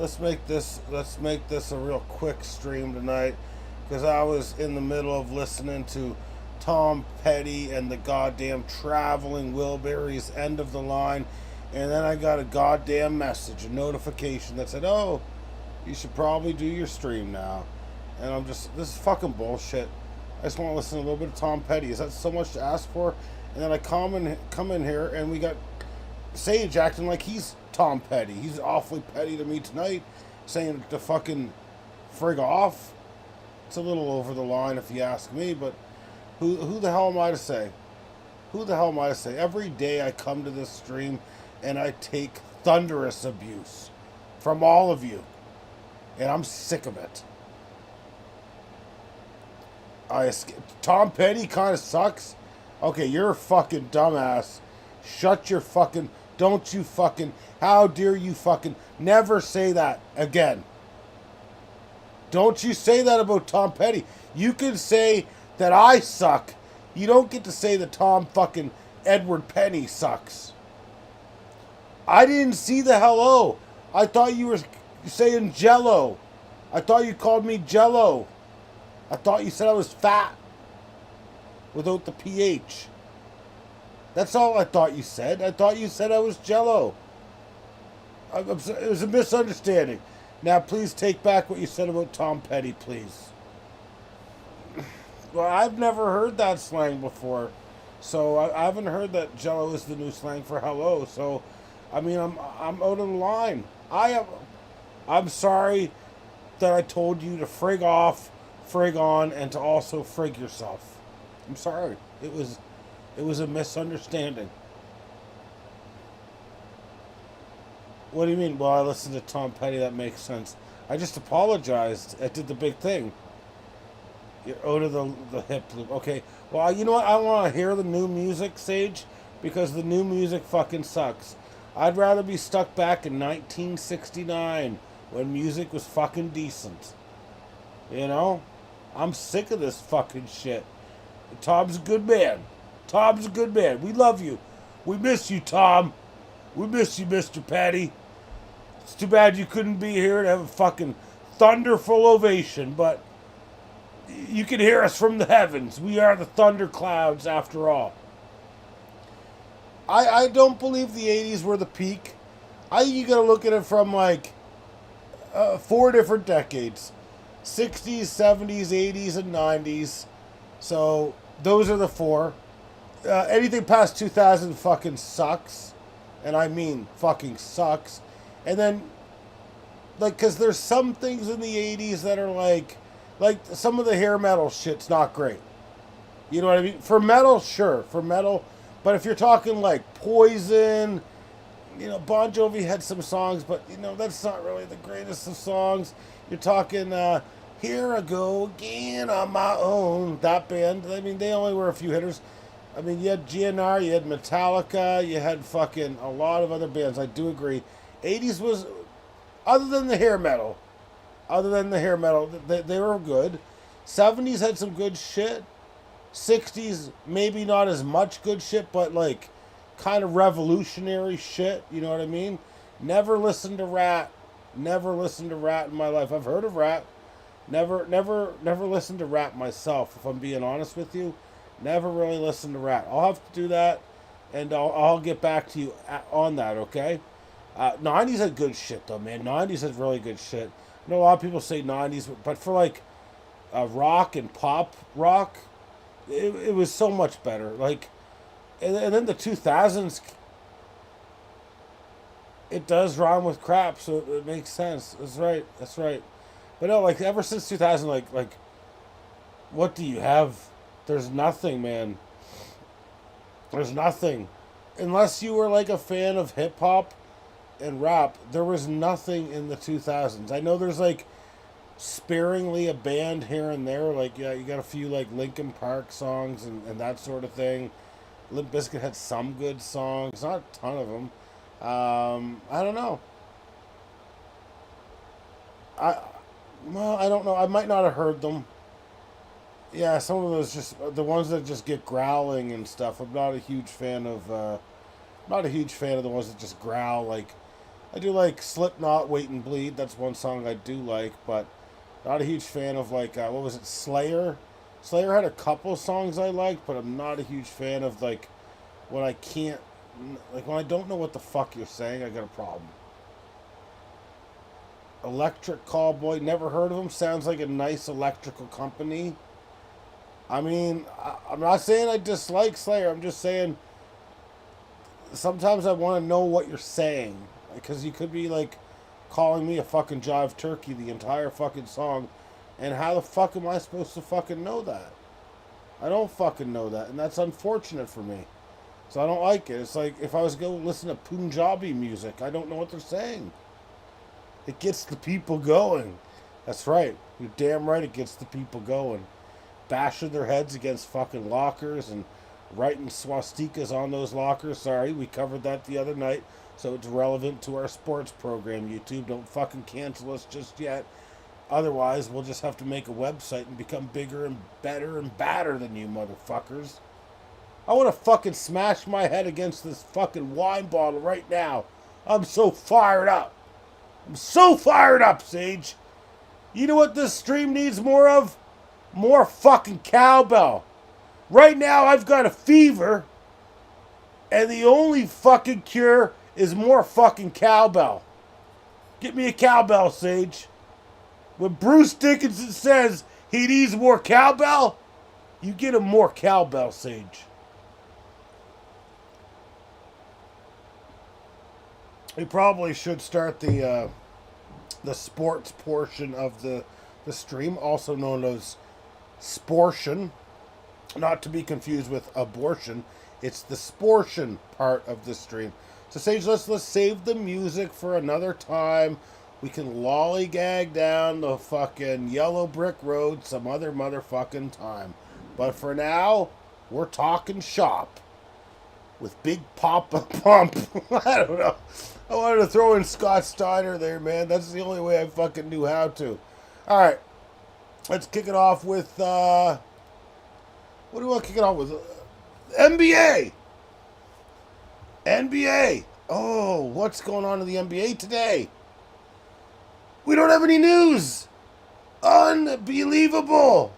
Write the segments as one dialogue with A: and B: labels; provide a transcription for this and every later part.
A: let's make this a real quick stream tonight, because I was in the middle of listening to Tom Petty and the goddamn Traveling Wilburys End of the Line, and then I got a goddamn message, a notification that said, "Oh, you should probably do your stream now." And I'm just, this is fucking bullshit. I just want to listen to a little bit of Tom Petty. Is that so much to ask for? And then I come in here and we got Sage acting like he's Tom Petty. He's awfully petty to me tonight, saying to fucking frig off. It's a little over the line if you ask me, but who the hell am I to say? Who the hell am I to say? Every day I come to this stream and I take thunderous abuse from all of you, and I'm sick of it. Tom Petty kind of sucks. Okay, you're a fucking dumbass. Shut your fucking... Don't you fucking... How dare you fucking... Never say that again. Don't you say that about Tom Petty. You can say that I suck. You don't get to say that Tom fucking Edward Penny sucks. I didn't see the hello. I thought you were saying Jello. I thought you called me Jello. I thought you said I was fat without the PH. That's all I thought you said. I thought you said I was Jello. It was a misunderstanding. Now, please take back what you said about Tom Petty, please. Well, I've never heard that slang before. So I haven't heard that Jello is the new slang for hello. So, I mean, I'm out of the line. I'm sorry that I told you to frig off, frig on, and to also frig yourself. I'm sorry. It was a misunderstanding. What do you mean? Well, I listened to Tom Petty. That makes sense. I just apologized. I did the big thing. You're out of the hip loop. Okay. Well, you know what? I want to hear the new music, Sage, because the new music fucking sucks. I'd rather be stuck back in 1969 when music was fucking decent. You know? I'm sick of this fucking shit. Tom's a good man. Tom's a good man. We love you. We miss you, Tom. We miss you, Mr. Petty. It's too bad you couldn't be here to have a fucking thunderful ovation, but you can hear us from the heavens. We are the thunderclouds, after all. I don't believe the 80s were the peak. I think you gotta look at it from like 4 different decades. 60s, 70s, 80s, and 90s. So those are the 4. Anything past 2000 fucking sucks. And I mean fucking sucks. And then, like, because there's some things in the 80s that are like some of the hair metal shit's not great. You know what I mean? For metal, sure. For metal. But if you're talking like Poison, you know, Bon Jovi had some songs, but, you know, that's not really the greatest of songs. You're talking, Here I Go Again on My Own. That band, I mean, they only were a few hitters. I mean, you had GNR, you had Metallica, you had fucking a lot of other bands. I do agree. 80s was, other than the hair metal, they were good. 70s had some good shit. 60s, maybe not as much good shit, but like kind of revolutionary shit. You know what I mean? Never listened to Rat. Never listened to Rat in my life. I've heard of Rat. Never listened to Rat myself, if I'm being honest with you. Never really listened to Rat. I'll have to do that, and I'll get back to you on that, okay? 90s had good shit, though, man. 90s had really good shit. I know a lot of people say 90s, but for, like, rock and pop rock, it was so much better. Like, and then the 2000s, it does rhyme with crap, so it makes sense. That's right. But no, like, ever since 2000, like, what do you have? There's nothing, man. There's nothing. Unless you were like a fan of hip hop and rap, there was nothing in the 2000s. I know there's like sparingly a band here and there. Like, yeah, you got a few like Linkin Park songs and that sort of thing. Limp Bizkit had some good songs, not a ton of them. I don't know. I don't know. I might not have heard them. Yeah, some of those just the ones that just get growling and stuff. I'm not a huge fan of. Not a huge fan of the ones that just growl. Like I do like Slipknot, Wait and Bleed. That's one song I do like, but not a huge fan of like what was it, Slayer? Slayer had a couple songs I liked, but I'm not a huge fan of like when I can't, like when I don't know what the fuck you're saying. I got a problem. Electric Callboy, never heard of him. Sounds like a nice electrical company. I mean, I'm not saying I dislike Slayer. I'm just saying sometimes I want to know what you're saying. Because you could be like calling me a fucking jive turkey the entire fucking song. And how the fuck am I supposed to fucking know that? I don't fucking know that. And that's unfortunate for me. So I don't like it. It's like if I was going to listen to Punjabi music, I don't know what they're saying. It gets the people going. That's right. You're damn right it gets the people going. Bashing their heads against fucking lockers and writing swastikas on those lockers. Sorry, we covered that the other night. So it's relevant to our sports program. YouTube, don't fucking cancel us just yet. Otherwise, we'll just have to make a website and become bigger and better and badder than you motherfuckers. I want to fucking smash my head against this fucking wine bottle right now. I'm so fired up. I'm so fired up, Sage. You know what this stream needs more of? More fucking cowbell. Right now, I've got a fever, and the only fucking cure is more fucking cowbell. Get me a cowbell, Sage. When Bruce Dickinson says he needs more cowbell, you get him more cowbell, Sage. We probably should start the sports portion of the stream, also known as sportion, not to be confused with abortion. It's the sportion part of the stream. So Sage, let's save the music for another time. We can lollygag down the fucking yellow brick road some other motherfucking time. But for now, we're talking shop with Big Papa Pump. I don't know. I wanted to throw in Scott Steiner there, man. That's the only way I fucking knew how to. All right. Let's kick it off with, what do you want to kick it off with? NBA. NBA. Oh, what's going on in the NBA today? We don't have any news. Unbelievable.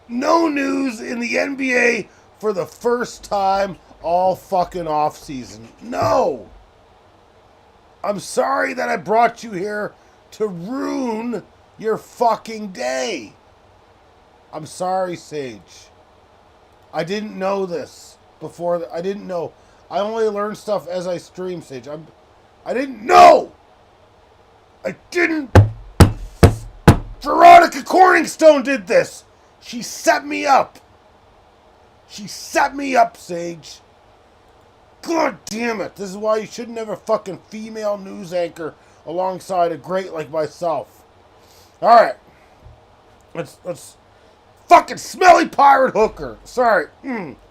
A: No news in the NBA for the first time all fucking off season. No. I'm sorry that I brought you here to ruin your fucking day. I'm sorry, Sage. I didn't know this before. I didn't know. I only learn stuff as I stream, Sage. I didn't know. I didn't. Veronica Corningstone did this. She set me up. She set me up, Sage. God damn it. This is why you shouldn't have a fucking female news anchor alongside a great like myself. Alright. Let's fucking smelly pirate hooker. Sorry. Got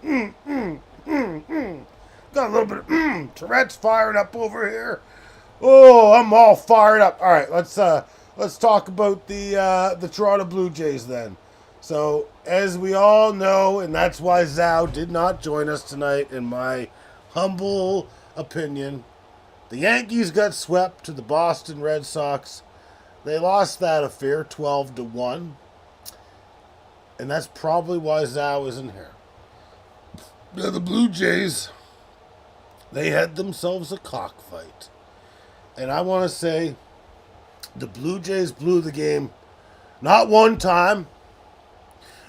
A: a little bit of Tourette's fired up over here. Oh, I'm all fired up. Alright, let's talk about the Toronto Blue Jays then. So, as we all know, and that's why Zhao did not join us tonight, in my humble opinion, the Yankees got swept to the Boston Red Sox. They lost that affair 12-1. And that's probably why Zhao isn't here. Now, the Blue Jays, they had themselves a cockfight. And I want to say, the Blue Jays blew the game not one time,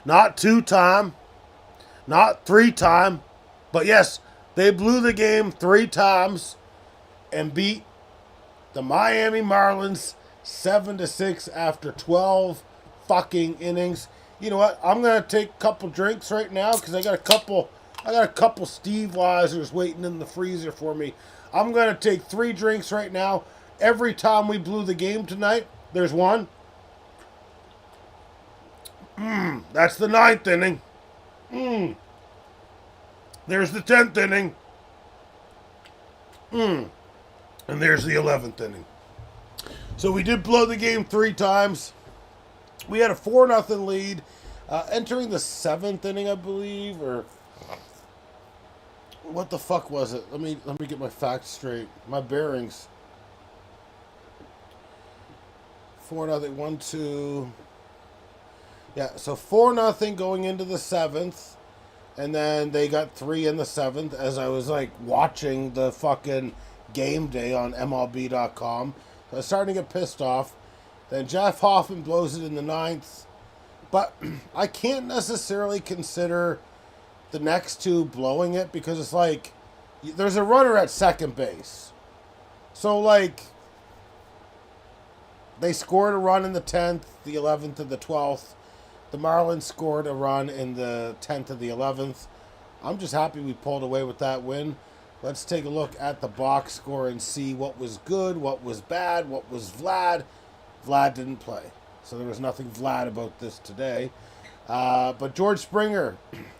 A: not two time, not three time, but yes, they blew the game 3 times and beat the Miami Marlins 7-6 after 12 fucking innings. You know what? I'm gonna take a couple drinks right now because I got a couple Steve Weisers waiting in the freezer for me. I'm gonna take 3 drinks right now. Every time we blew the game tonight, there's one. That's the 9th inning. There's the 10th inning. And there's the 11th inning. So we did blow the game 3 times. We had a 4-0 lead. Entering the 7th inning, I believe, or what the fuck was it? Let me get my facts straight. My bearings. 4-0. 1-2. Yeah, so 4-0 going into the 7th. And then they got 3 in the 7th as I was like watching the fucking game day on MLB.com. So I was starting to get pissed off. Then Jeff Hoffman blows it in the 9th. But I can't necessarily consider the next two blowing it because it's like there's a runner at second base. So like they scored a run in the 10th, the 11th, and the 12th. The Marlins scored a run in the 10th and the 11th. I'm just happy we pulled away with that win. Let's take a look at the box score and see what was good, what was bad, what was Vlad. Vlad didn't play, so there was nothing Vlad about this today. But George Springer,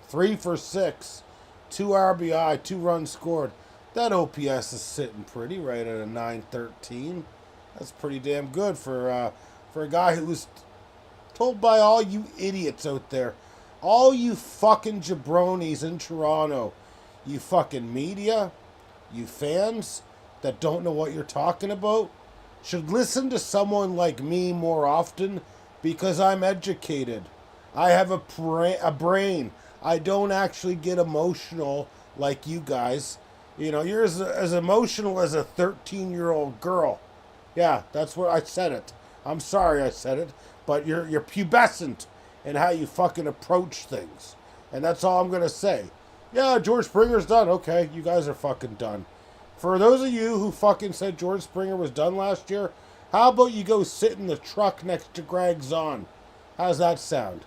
A: 3 for 6, 2 RBI, 2 runs scored. That OPS is sitting pretty right at a 913. That's pretty damn good for a guy who was told by all you idiots out there, all you fucking jabronis in Toronto, you fucking media, you fans that don't know what you're talking about, should listen to someone like me more often because I'm educated. I have a brain. I don't actually get emotional like you guys. You know, you're as emotional as a 13-year-old girl. Yeah, that's what I said it. I'm sorry I said it. But you're pubescent in how you fucking approach things. And that's all I'm going to say. Yeah, George Springer's done. Okay, you guys are fucking done. For those of you who fucking said George Springer was done last year, how about you go sit in the truck next to Greg Zahn? How's that sound?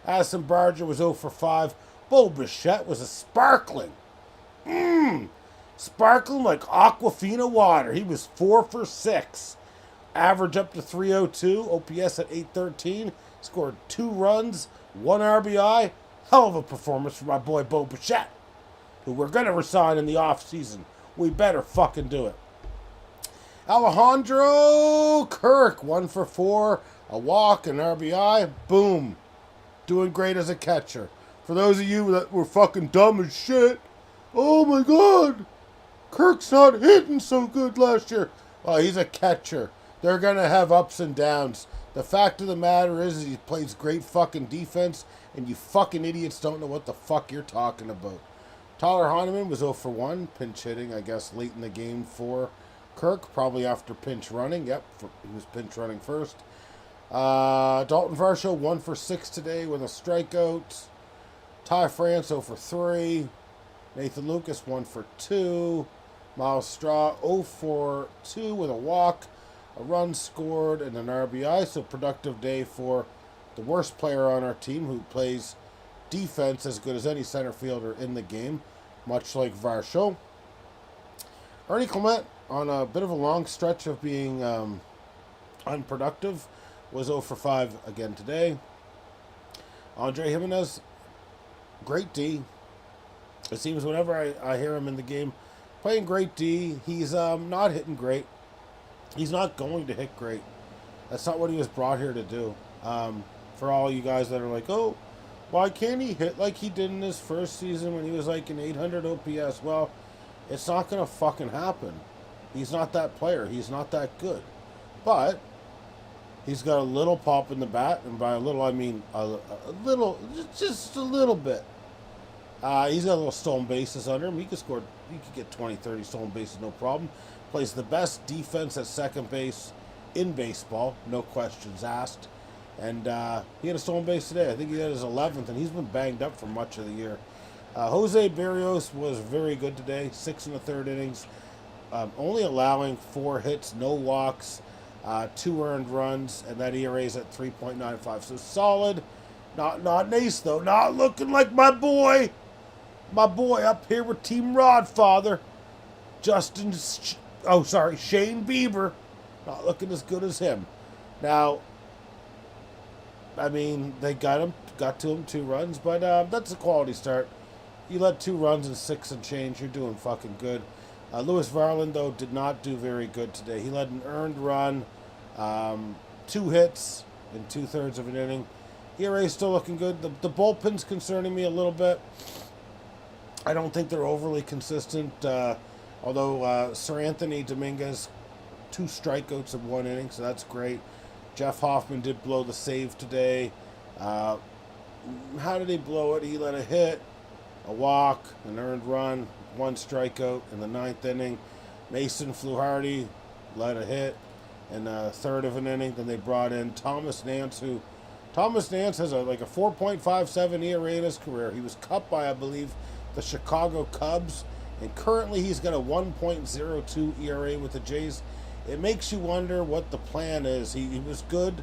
A: Addison Barger was 0 for 5. Bo Bichette was a sparkling. Sparkling like Aquafina water. He was 4 for 6. Average up to 302, OPS at 813, scored 2 runs, 1 RBI. Hell of a performance for my boy Bo Bichette, who we're going to resign in the offseason. We better fucking do it. Alejandro Kirk, 1 for 4, a walk, an RBI. Boom. Doing great as a catcher. For those of you that were fucking dumb as shit, oh my god, Kirk's not hitting so good last year. Well, he's a catcher. They're going to have ups and downs. The fact of the matter is he plays great fucking defense, and you fucking idiots don't know what the fuck you're talking about. Tyler Heineman was 0 for 1, pinch hitting, I guess, late in the game for Kirk, probably after pinch running. Yep, he was pinch running first. Dalton Varsho, 1 for 6 today with a strikeout. Ty France, 0 for 3. Nathan Lucas, 1 for 2. Miles Straw, 0 for 2 with a walk. A run scored and an RBI, so productive day for the worst player on our team who plays defense as good as any center fielder in the game, much like Varsho. Ernie Clement, on a bit of a long stretch of being unproductive, was 0 for 5 again today. Andre Jimenez, great D. It seems whenever I hear him in the game playing great D, he's not hitting great. He's not going to hit great. That's not what he was brought here to do. For all you guys that are like, oh, why can't he hit like he did in his first season when he was like an 800 OPS? Well, it's not going to fucking happen. He's not that player. He's not that good. But he's got a little pop in the bat, and by a little I mean a little, just a little bit. He's got a little stolen bases under him. He could get 20, 30 stolen bases, no problem. Plays the best defense at second base in baseball, no questions asked. And he had a stolen base today. I think he had his 11th, and he's been banged up for much of the year. Jose Berrios was very good today, 6 in the third innings, only allowing 4 hits, no walks, 2 earned runs, and that ERA is at 3.95. So solid, not an ace though, not looking like my boy up here with Team Rodfather, Shane Bieber, not looking as good as him. Now, I mean, they got to him 2 runs, but that's a quality start. You let 2 runs and 6 and change, you're doing fucking good. Louis Varland, though, did not do very good today. He led an earned run, 2 hits in 2/3 of an inning. ERA is still looking good. The bullpen's concerning me a little bit. I don't think they're overly consistent, although Sir Anthony Dominguez, 2 strikeouts in 1 inning, so that's great. Jeff Hoffman did blow the save today. Uh, how did he blow it? He let a hit, a walk, an earned run, one strikeout in the ninth inning. Mason Fluharty let a hit in the third of an inning. Then they brought in Thomas Nance, who Thomas Nance has a 4.57 ERA in his career. He was cut by, I believe, the Chicago Cubs, and currently he's got a 1.02 ERA with the Jays. It makes you wonder what the plan is. He was good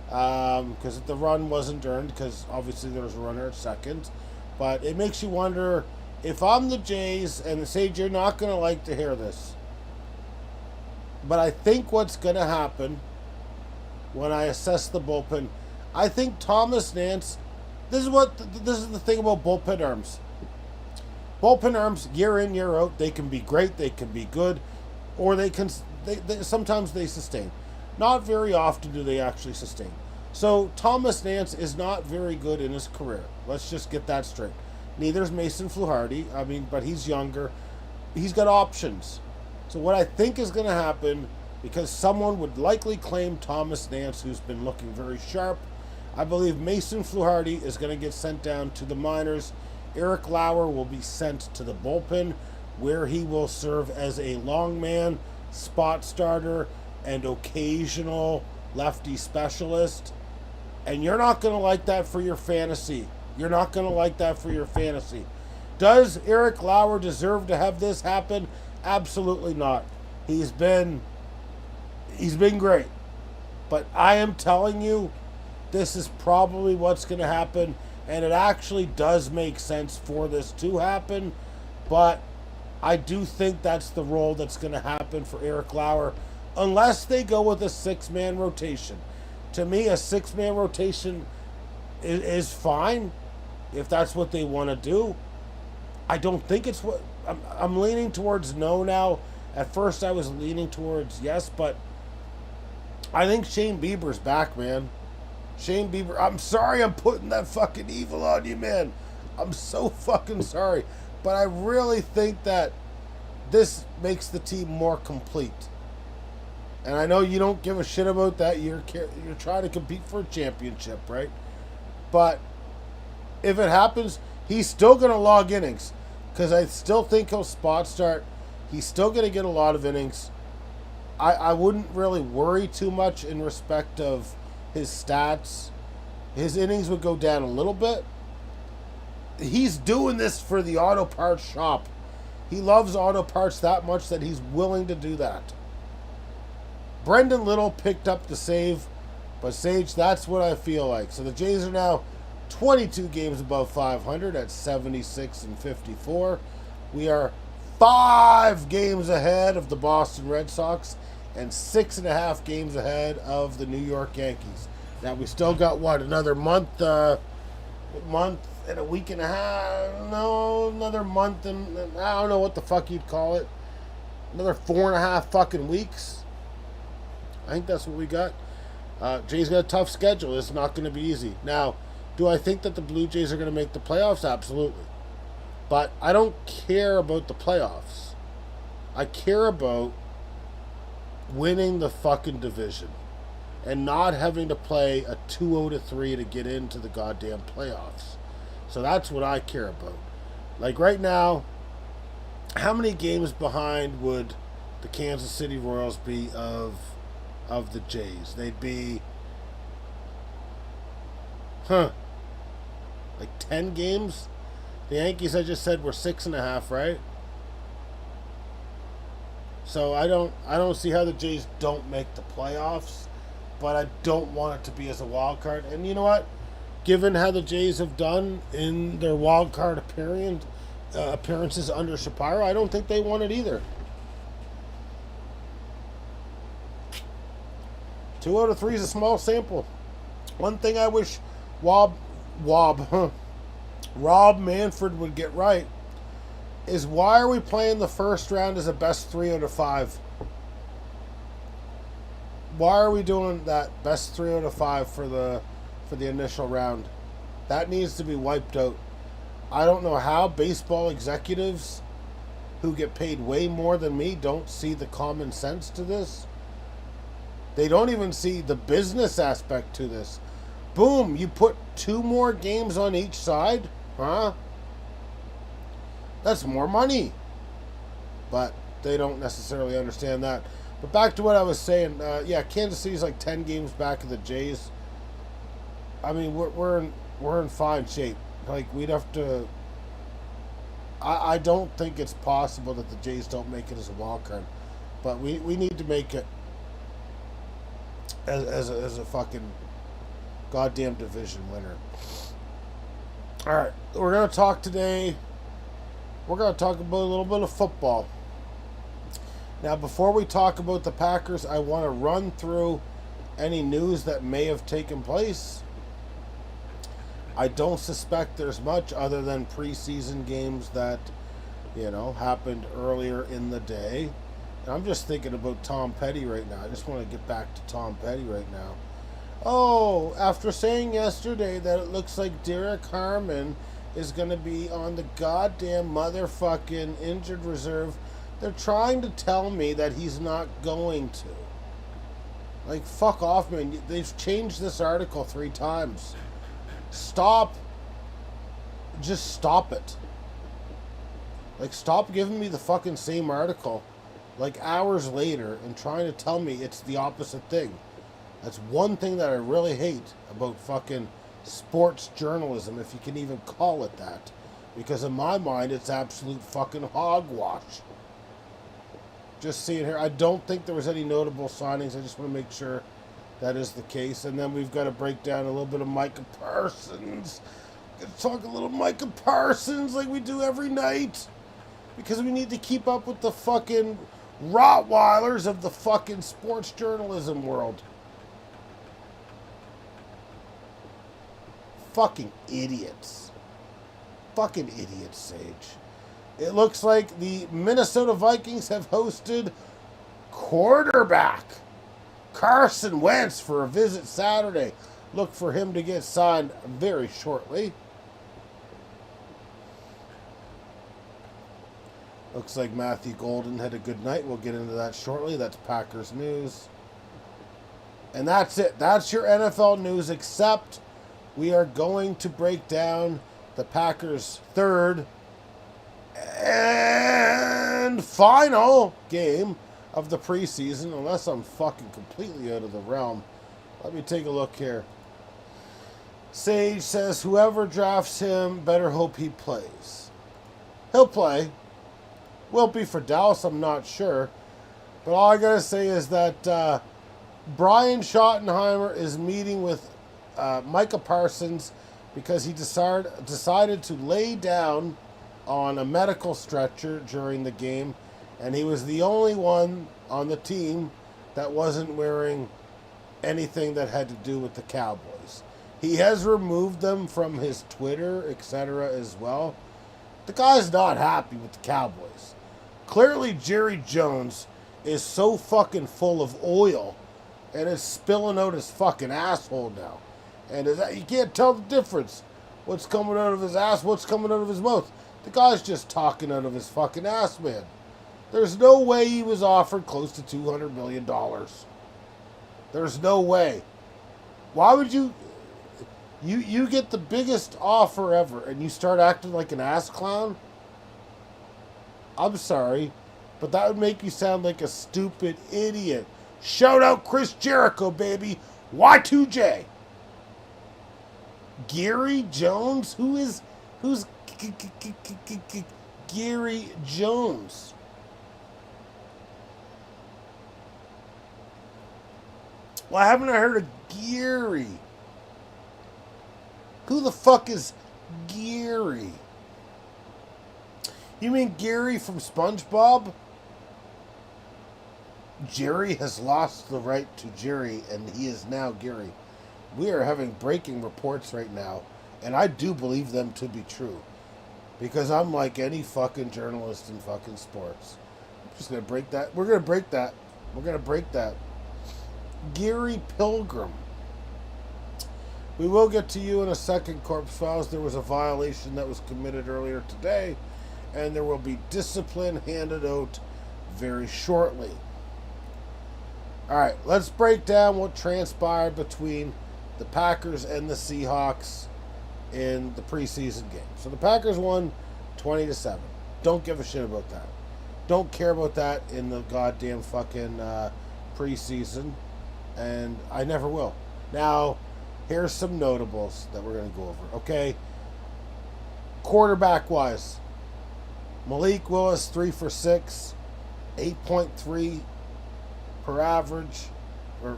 A: because the run wasn't earned because obviously there was a runner at second. But it makes you wonder, if I'm the Jays, and Sage, you're not going to like to hear this, but I think what's going to happen when I assess the bullpen, I think Thomas Nance, this is the thing about bullpen arms. Bullpen arms, year in, year out, they can be great, they can be good, or they sometimes they sustain. Not very often do they actually sustain. So Thomas Nance is not very good in his career. Let's just get that straight. Neither is Mason Fluharty. But he's younger. He's got options. So what I think is going to happen, because someone would likely claim Thomas Nance, who's been looking very sharp, I believe Mason Fluharty is going to get sent down to the minors. Eric Lauer will be sent to the bullpen, where he will serve as a long man, spot starter, and occasional lefty specialist. And you're not going to like that for your fantasy. You're not going to like that for your fantasy. Does Eric Lauer deserve to have this happen? Absolutely not. He's been great. But I am telling you, this is probably what's going to happen. And it actually does make sense for this to happen. But I do think that's the role that's going to happen for Eric Lauer, unless they go with a six-man rotation. To me, a six-man rotation is fine if that's what they want to do. I don't think it's what... I'm leaning towards no now. At first, I was leaning towards yes, but I think Shane Bieber's back, man. Shane Bieber, I'm sorry I'm putting that fucking evil on you, man. I'm so fucking sorry. But I really think that this makes the team more complete. And I know you don't give a shit about that. You're trying to compete for a championship, right? But if it happens, he's still going to log innings. Because I still think he'll spot start. He's still going to get a lot of innings. I wouldn't really worry too much in respect of his stats. His innings would go down a little bit. He's doing this for the auto parts shop. He loves auto parts that much that he's willing to do that. Brendan Little picked up the save, but Sage, that's what I feel like. So the Jays are now 22 games above 500 at 76 and 54. We are 5 games ahead of the Boston Red Sox and 6.5 games ahead of the New York Yankees. Now we still got another month and a week and a half. No, another month and I don't know what the fuck you'd call it. Another 4.5 fucking weeks. I think that's what we got. Jays got a tough schedule. It's not going to be easy. Now, do I think that the Blue Jays are going to make the playoffs? Absolutely. But I don't care about the playoffs. I care about winning the fucking division and not having to play a 2-0-3 to get into the goddamn playoffs. So that's what I care about. Like right now, how many games behind would the Kansas City Royals be of the Jays? They'd be like 10 games. The Yankees, I just said, were 6.5, right? So I don't see how the Jays don't make the playoffs, but I don't want it to be as a wild card. And you know what? Given how the Jays have done in their wild card appearances under Shapiro, I don't think they want it either. 2 out of 3 is a small sample. One thing I wish Rob Manfred would get right is, why are we playing the first round as a best 3 out of 5? Why are we doing that best 3 out of 5 for the initial round? That needs to be wiped out. I don't know how baseball executives who get paid way more than me don't see the common sense to this. They don't even see the business aspect to this. Boom, you put 2 more games on each side, huh? That's more money. But they don't necessarily understand that. But back to what I was saying, yeah, Kansas City's like 10 games back of the Jays. I mean, we're in fine shape. Like, we'd have to. I don't think it's possible that the Jays don't make it as a wild card, but we need to make it as a fucking goddamn division winner. All right, we're gonna talk today. We're gonna talk about a little bit of football. Now, before we talk about the Packers, I want to run through any news that may have taken place. I don't suspect there's much other than preseason games that, happened earlier in the day. And I'm just thinking about Tom Petty right now. I just want to get back to Tom Petty right now. Oh, after saying yesterday that it looks like Derek Harmon is going to be on the goddamn motherfucking injured reserve, they're trying to tell me that he's not going to. Like, fuck off, man. They've changed this article 3 times. Stop. Just stop it. Like, stop giving me the fucking same article, like, hours later and trying to tell me it's the opposite thing. That's one thing that I really hate about fucking sports journalism, if you can even call it that. Because in my mind, it's absolute fucking hogwash. Just seeing here, I don't think there was any notable signings. I just want to make sure that is the case. And then we've got to break down a little bit of Micah Parsons. Let's talk a little Micah Parsons like we do every night. Because we need to keep up with the fucking Rottweilers of the fucking sports journalism world. Fucking idiots. Fucking idiots, Sage. It looks like the Minnesota Vikings have hosted quarterback Carson Wentz for a visit Saturday. Look for him to get signed very shortly. Looks like Matthew Golden had a good night. We'll get into that shortly. That's Packers news. And that's it. That's your NFL news, except we are going to break down the Packers' third and final game of the preseason, unless I'm fucking completely out of the realm. Let me take a look here. Sage says whoever drafts him better hope he plays. He'll play. Will be for Dallas, I'm not sure. But all I gotta say is that Brian Schottenheimer is meeting with Micah Parsons because he decided to lay down on a medical stretcher during the game, and he was the only one on the team that wasn't wearing anything that had to do with the Cowboys. He has removed them from his Twitter, etc. as well. The guy's not happy with the Cowboys. Clearly, Jerry Jones is so fucking full of oil and is spilling out his fucking asshole now. And you can't tell the difference. What's coming out of his ass, what's coming out of his mouth. The guy's just talking out of his fucking ass, man. There's no way he was offered close to $200 million. There's no way. Why would you get the biggest offer ever and you start acting like an ass clown? I'm sorry, but that would make you sound like a stupid idiot. Shout out Chris Jericho, baby. Y2J. Gary Jones? Who's Gary Jones? Well, I haven't heard of Gary. Who the fuck is Gary? You mean Gary from SpongeBob? Jerry has lost the right to Jerry, and he is now Gary. We are having breaking reports right now, and I do believe them to be true. Because I'm like any fucking journalist in fucking sports. I'm just going to break that. We're going to break that. We're going to break that. Gary Pilgrim. We will get to you in a second, Corpse Files. There was a violation that was committed earlier today, and there will be discipline handed out very shortly. All right, let's break down what transpired between the Packers and the Seahawks in the preseason game. So the Packers won 20-7. Don't give a shit about that. Don't care about that in the goddamn fucking preseason, and I never will. Now, here's some notables that we're going to go over, okay? Quarterback-wise, Malik Willis, 3 for 6, 8.3 per average, or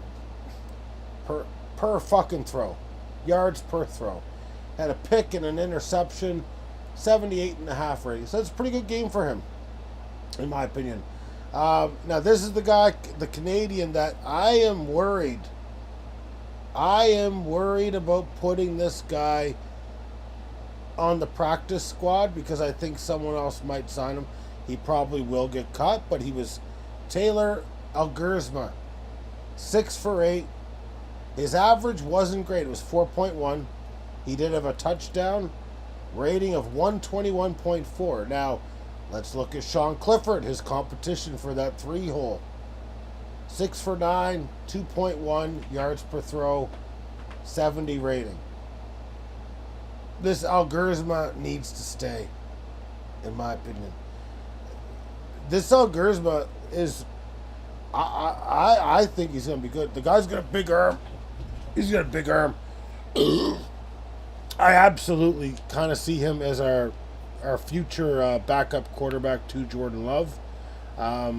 A: per fucking throw. Yards per throw. Had a pick and an interception, 78.5 rating. So that's a pretty good game for him, in my opinion. Now, this is the guy, the Canadian, that I am worried. I am worried about putting this guy on the practice squad because I think someone else might sign him. He probably will get cut, but he was Taylor Algersma, 6 for 8. His average wasn't great. It was 4.1. He did have a touchdown, rating of 121.4. Now, let's look at Sean Clifford, his competition for that 3-hole. 6 for 9, 2.1 yards per throw, 70 rating. This Algersma needs to stay, in my opinion. This Algersma is, I think he's going to be good. The guy's got a big arm. He's got a big arm. I absolutely kind of see him as our future backup quarterback to Jordan Love. I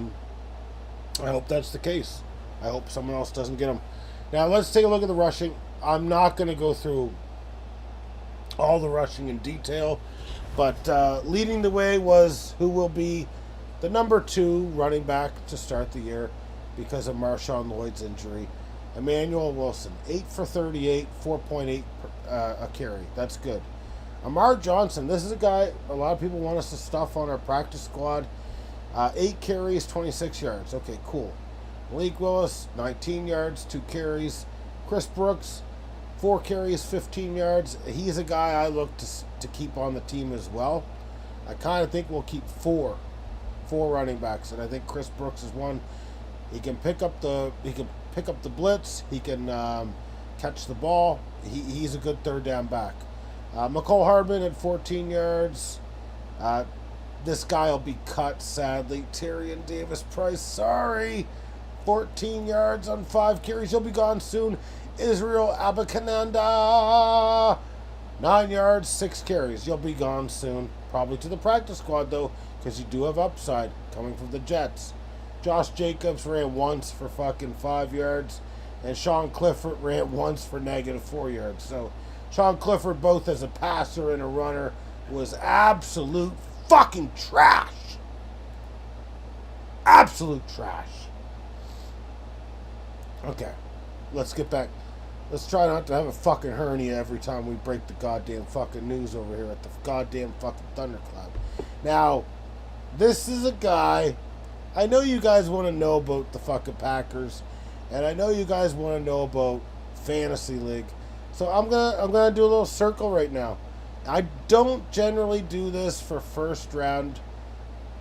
A: hope that's the case. I hope someone else doesn't get him. Now, let's take a look at the rushing. I'm not going to go through all the rushing in detail, but leading the way was who will be the number 2 running back to start the year because of Marshawn Lloyd's injury. Emmanuel Wilson, 8 for 38, 4.8 a carry. That's good. Amar Johnson, this is a guy a lot of people want us to stuff on our practice squad. 8 carries, 26 yards. Okay, cool. Malik Willis, 19 yards, 2 carries. Chris Brooks, 4 carries, 15 yards. He's a guy I look to keep on the team as well. I kind of think we'll keep four running backs, and I think Chris Brooks is one. He can pick up the blitz. He can catch the ball. He's a good third down back. McCole Hardman at 14 yards. This guy will be cut, sadly. Tyrion Davis-Price, sorry. 14 yards on 5 carries. He'll be gone soon. Israel Abakananda, 9 yards, 6 carries. You'll be gone soon. Probably to the practice squad, though, because you do have upside coming from the Jets. Josh Jacobs ran once for fucking 5 yards, and Sean Clifford ran once for -4 yards. So Sean Clifford, both as a passer and a runner, was absolute fucking trash. Absolute trash. Okay, let's get back. Let's try not to have a fucking hernia every time we break the goddamn fucking news over here at the goddamn fucking Thunderclap. Now, this is a guy, I know you guys want to know about the fucking Packers, and I know you guys want to know about Fantasy League. So I'm gonna do a little circle right now. I don't generally do this for first round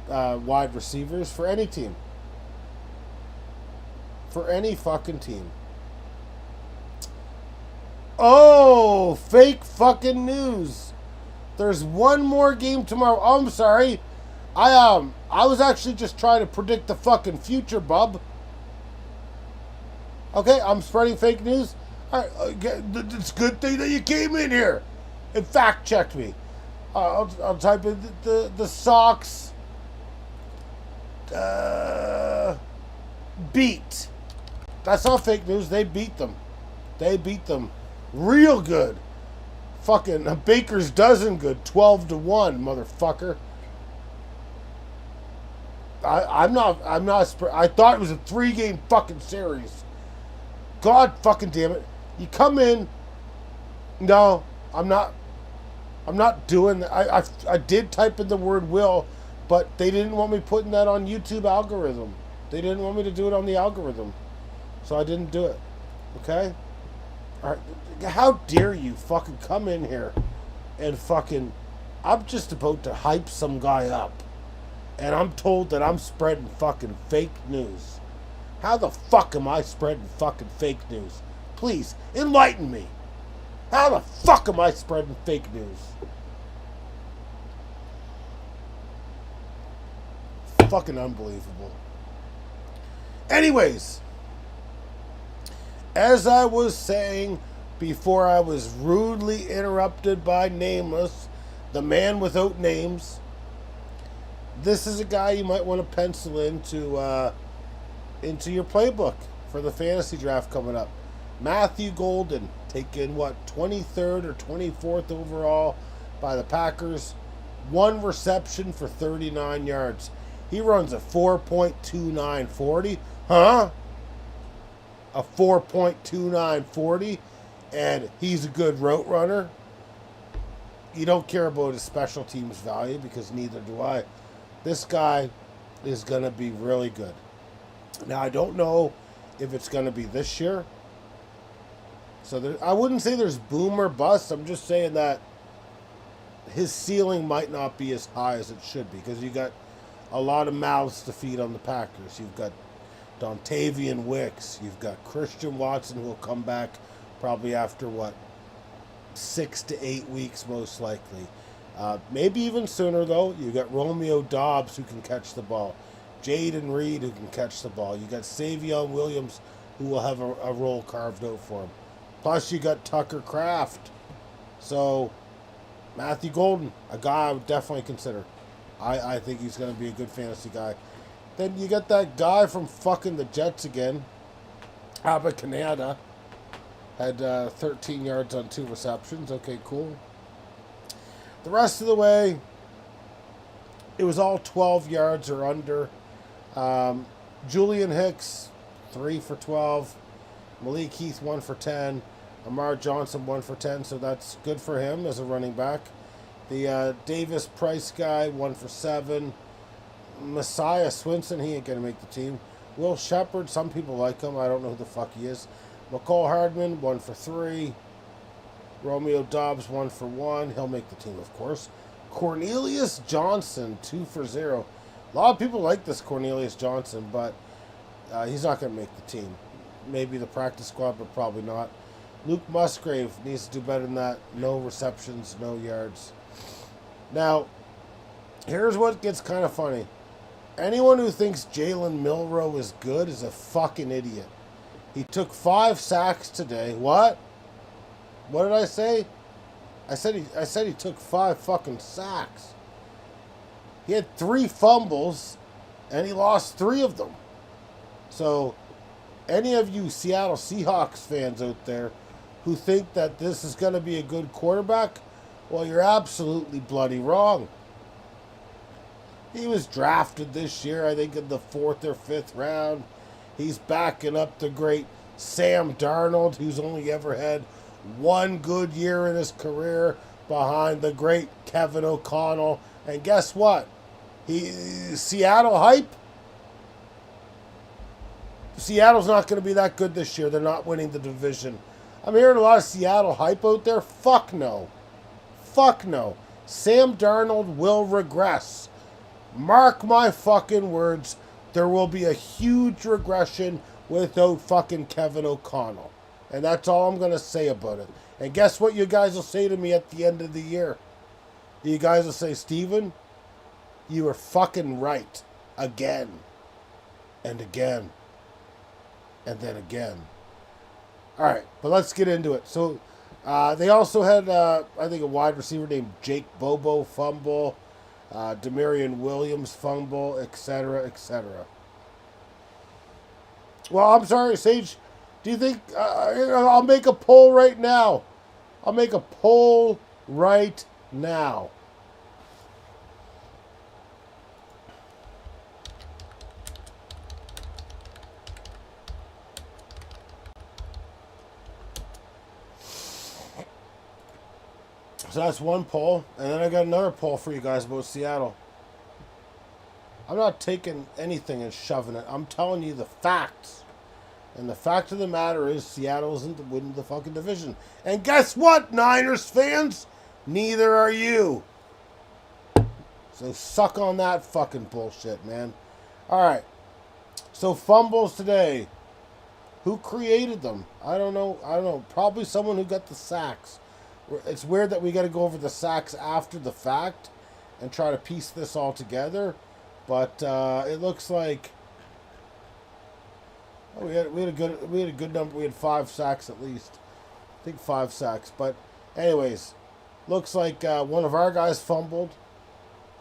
A: wide receivers for any team. For any fucking team. Oh, fake fucking news. There's one more game tomorrow. Oh, I'm sorry. I was actually just trying to predict the fucking future, bub. Okay, I'm spreading fake news. All right, it's a good thing that you came in here and fact checked me. I'll type in the Sox beat. That's not fake news. They beat them. They beat them real good. Fucking a baker's dozen good. 12-1, motherfucker. I'm not. I thought it was a 3-game fucking series. God fucking damn it! You come in. No, I'm not. I'm not doing that. I did type in the word will, but they didn't want me putting that on YouTube algorithm. They didn't want me to do it on the algorithm, so I didn't do it. Okay. All right. How dare you fucking come in here and fucking. I'm just about to hype some guy up. And I'm told that I'm spreading fucking fake news. How the fuck am I spreading fucking fake news? Please, enlighten me. How the fuck am I spreading fake news? Fucking unbelievable. Anyways, as I was saying before I was rudely interrupted by Nameless, the man without names, this is a guy you might want to pencil into your playbook for the fantasy draft coming up. Matthew Golden, taken 23rd or 24th overall by the Packers. 1 reception for 39 yards. He runs a 4.29 40. Huh? A 4.29 40. And he's a good route runner. You don't care about his special teams value because neither do I. This guy is going to be really good. Now, I don't know if it's going to be this year. So I wouldn't say there's boom or bust. I'm just saying that his ceiling might not be as high as it should be because you got a lot of mouths to feed on the Packers. You've got Dontavian Wicks. You've got Christian Watson who will come back probably after 6 to 8 weeks most likely. Maybe even sooner though. You got Romeo Doubs who can catch the ball. Jaden Reed who can catch the ball. You got Savion Williams who will have a role carved out for him. Plus you got Tucker Kraft. So Matthew Golden, a guy I would definitely consider. I think he's going to be a good fantasy guy. Then you got that guy from fucking the Jets again. Abba Canada. Had 13 yards on 2 receptions. Okay, cool. The rest of the way, it was all 12 yards or under. Julian Hicks, 3 for 12. Malik Heath, 1 for 10. Amar Johnson, 1 for 10. So that's good for him as a running back. The Davis Price guy, 1 for 7. Messiah Swinson, he ain't going to make the team. Will Shepard, some people like him. I don't know who the fuck he is. McCole Hardman, 1 for 3. Romeo Doubs, 1 for 1. He'll make the team, of course. Cornelius Johnson, 2 for 0. A lot of people like this Cornelius Johnson, but he's not going to make the team. Maybe the practice squad, but probably not. Luke Musgrave needs to do better than that. No receptions, no yards. Now, here's what gets kind of funny. Anyone who thinks Jalen Milroe is good is a fucking idiot. He took 5 sacks today. What? What did I say? I said he took 5 fucking sacks. He had 3 fumbles, and he lost 3 of them. So, any of you Seattle Seahawks fans out there who think that this is going to be a good quarterback, well, you're absolutely bloody wrong. He was drafted this year, I think, in the 4th or 5th round. He's backing up the great Sam Darnold, who's only ever had 1 good year in his career behind the great Kevin O'Connell. And guess what? Seattle hype? Seattle's not going to be that good this year. They're not winning the division. I'm hearing a lot of Seattle hype out there. Fuck no. Fuck no. Sam Darnold will regress. Mark my fucking words. There will be a huge regression without fucking Kevin O'Connell. And that's all I'm going to say about it. And guess what you guys will say to me at the end of the year? You guys will say, Steven, you were fucking right. Again. And again. And then again. Alright, but let's get into it. So, they also had, I think, a wide receiver named Jake Bobo fumble. Demarion Williams fumble, etc., etc. Well, I'm sorry, Sage. Do you think... I'll make a poll right now. I'll make a poll right now. So that's one poll. And then I got another poll for you guys about Seattle. I'm not taking anything and shoving it. I'm telling you the facts. And the fact of the matter is Seattle isn't winning the fucking division. And guess what, Niners fans? Neither are you. So suck on that fucking bullshit, man. All right. So fumbles today. Who created them? I don't know. Probably someone who got the sacks. It's weird that we got to go over the sacks after the fact and try to piece this all together. But it looks like we had a good number. We had 5 sacks at least. I think 5 sacks. But anyways, looks like one of our guys fumbled.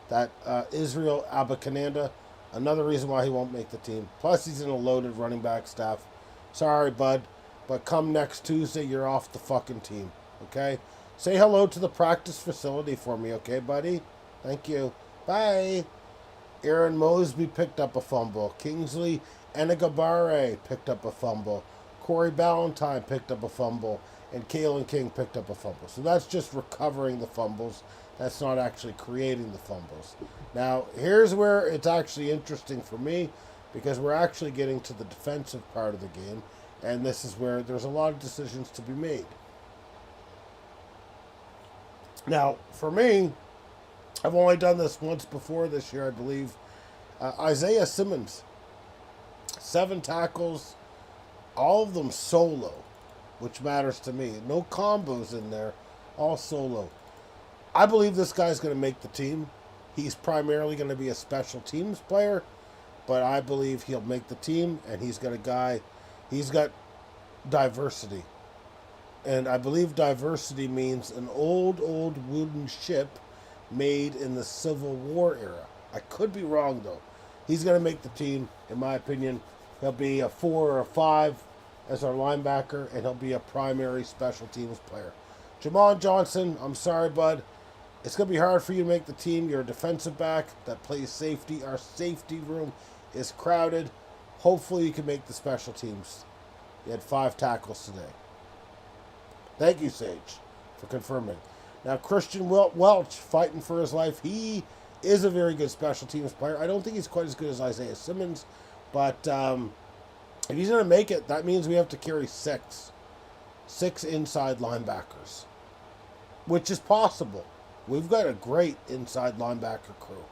A: That Israel Abakananda. Another reason why he won't make the team. Plus, he's in a loaded running back staff. Sorry, bud, but come next Tuesday, you're off the fucking team. Okay? Say hello to the practice facility for me, okay, buddy? Thank you. Bye. Aaron Mosby picked up a fumble. Kingsley Enegabare picked up a fumble. Corey Ballantyne picked up a fumble. And Kalen King picked up a fumble. So that's just recovering the fumbles. That's not actually creating the fumbles. Now, here's where it's actually interesting for me because we're actually getting to the defensive part of the game, and this is where there's a lot of decisions to be made. Now, for me, I've only done this once before this year, I believe. Isaiah Simmons, 7 tackles, all of them solo, which matters to me. No combos in there, all solo. I believe this guy's going to make the team. He's primarily going to be a special teams player, but I believe he'll make the team, and he's got diversity. And I believe diversity means an old wooden ship made in the Civil War era. I could be wrong, though. He's going to make the team, in my opinion. He'll be a 4 or a 5 as our linebacker, and he'll be a primary special teams player. Jamon Johnson, I'm sorry, bud. It's going to be hard for you to make the team. You're a defensive back that plays safety. Our safety room is crowded. Hopefully you can make the special teams. You had 5 tackles today. Thank you, Sage, for confirming. Now, Christian Welch fighting for his life. He is a very good special teams player. I don't think he's quite as good as Isaiah Simmons, but if he's going to make it, that means we have to carry 6 inside linebackers, which is possible. We've got a great inside linebacker crew.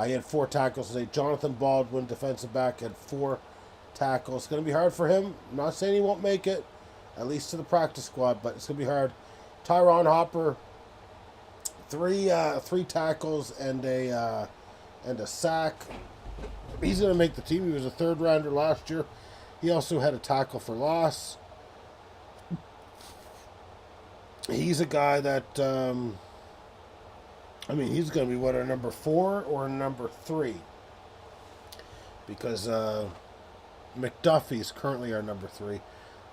A: He had 4 tackles today. Jonathan Baldwin, defensive back, had 4 tackles. It's going to be hard for him. I'm not saying he won't make it, at least to the practice squad, but it's going to be hard. Tyron Hopper, 3 tackles and a sack. He's going to make the team. He was a 3rd rounder last year. He also had a tackle for loss. He's a guy that, he's going to be our number 4 or number 3. Because McDuffie's currently our number 3.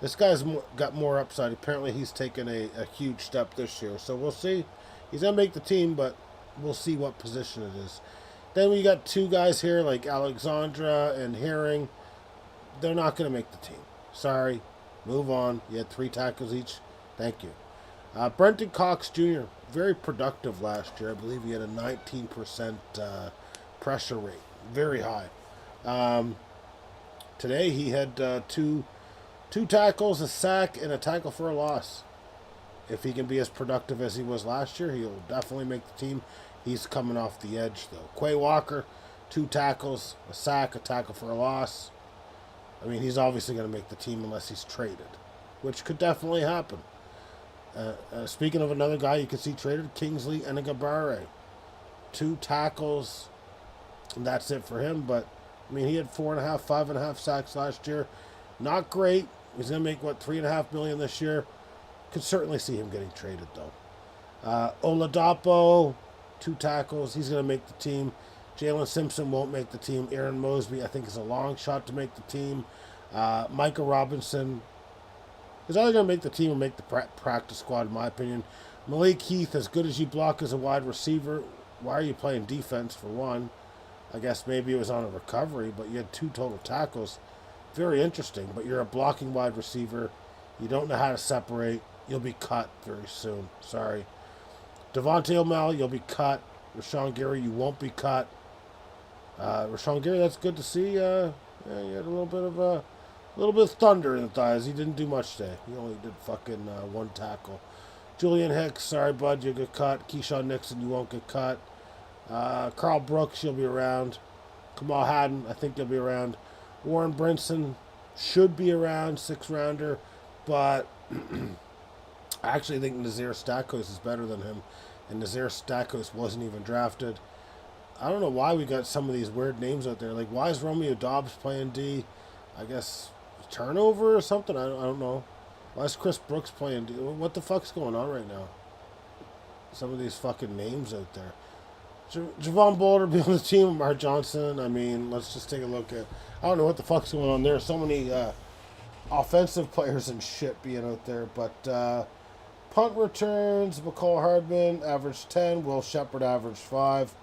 A: This guy's got more upside. Apparently he's taken a huge step this year. So we'll see. He's going to make the team, but we'll see what position it is. Then we got 2 guys here like Alexandra and Herring. They're not going to make the team. Sorry. Move on. You had 3 tackles each. Thank you. Brenton Cox Jr., very productive last year. I believe he had a 19% pressure rate. Very high. Today he had 2 tackles, a sack, and a tackle for a loss. If he can be as productive as he was last year, he'll definitely make the team. He's coming off the edge, though. Quay Walker, 2 tackles, a sack, a tackle for a loss. He's obviously going to make the team unless he's traded, which could definitely happen. Speaking of another guy you can see traded, Kingsley Enegabare. 2 tackles, and that's it for him. But, he had 4.5, 5.5 sacks last year. Not great. He's going to make, $3.5 million this year. Could certainly see him getting traded, though. Oladapo, 2 tackles. He's going to make the team. Jalen Simpson won't make the team. Aaron Mosby, I think, is a long shot to make the team. Micah Robinson is either going to make the team or make the practice squad, in my opinion. Malik Heath, as good as you block as a wide receiver, why are you playing defense, for one? I guess maybe it was on a recovery, but you had 2 total tackles. Very interesting, but you're a blocking wide receiver. You don't know how to separate. You'll be cut very soon. Sorry. Devontae O'Malley, you'll be cut. Rashawn Gary, you won't be cut. Rashawn Gary, that's good to see. He had a little bit of thunder in the thighs. He didn't do much today. He only did fucking 1 tackle. Julian Hicks, sorry, bud, you'll get cut. Keyshawn Nixon, you won't get cut. Carl Brooks, you'll be around. Kamal Haddon, I think you'll be around. Warren Brinson should be around, 6th-rounder, but I actually think Nazir Stakos is better than him, and Nazir Stakos wasn't even drafted. I don't know why we got some of these weird names out there. Like, why is Romeo Dobbs playing D? I guess turnover or something? I don't know. Why is Chris Brooks playing D? What the fuck's going on right now? Some of these fucking names out there. Javon Boulder be on the team with Mark Johnson. I mean, let's just take a look at... I don't know what the fuck's going on there. So many offensive players and shit being out there. But punt returns, McCall Hardman averaged 10. Will Shepard averaged 5.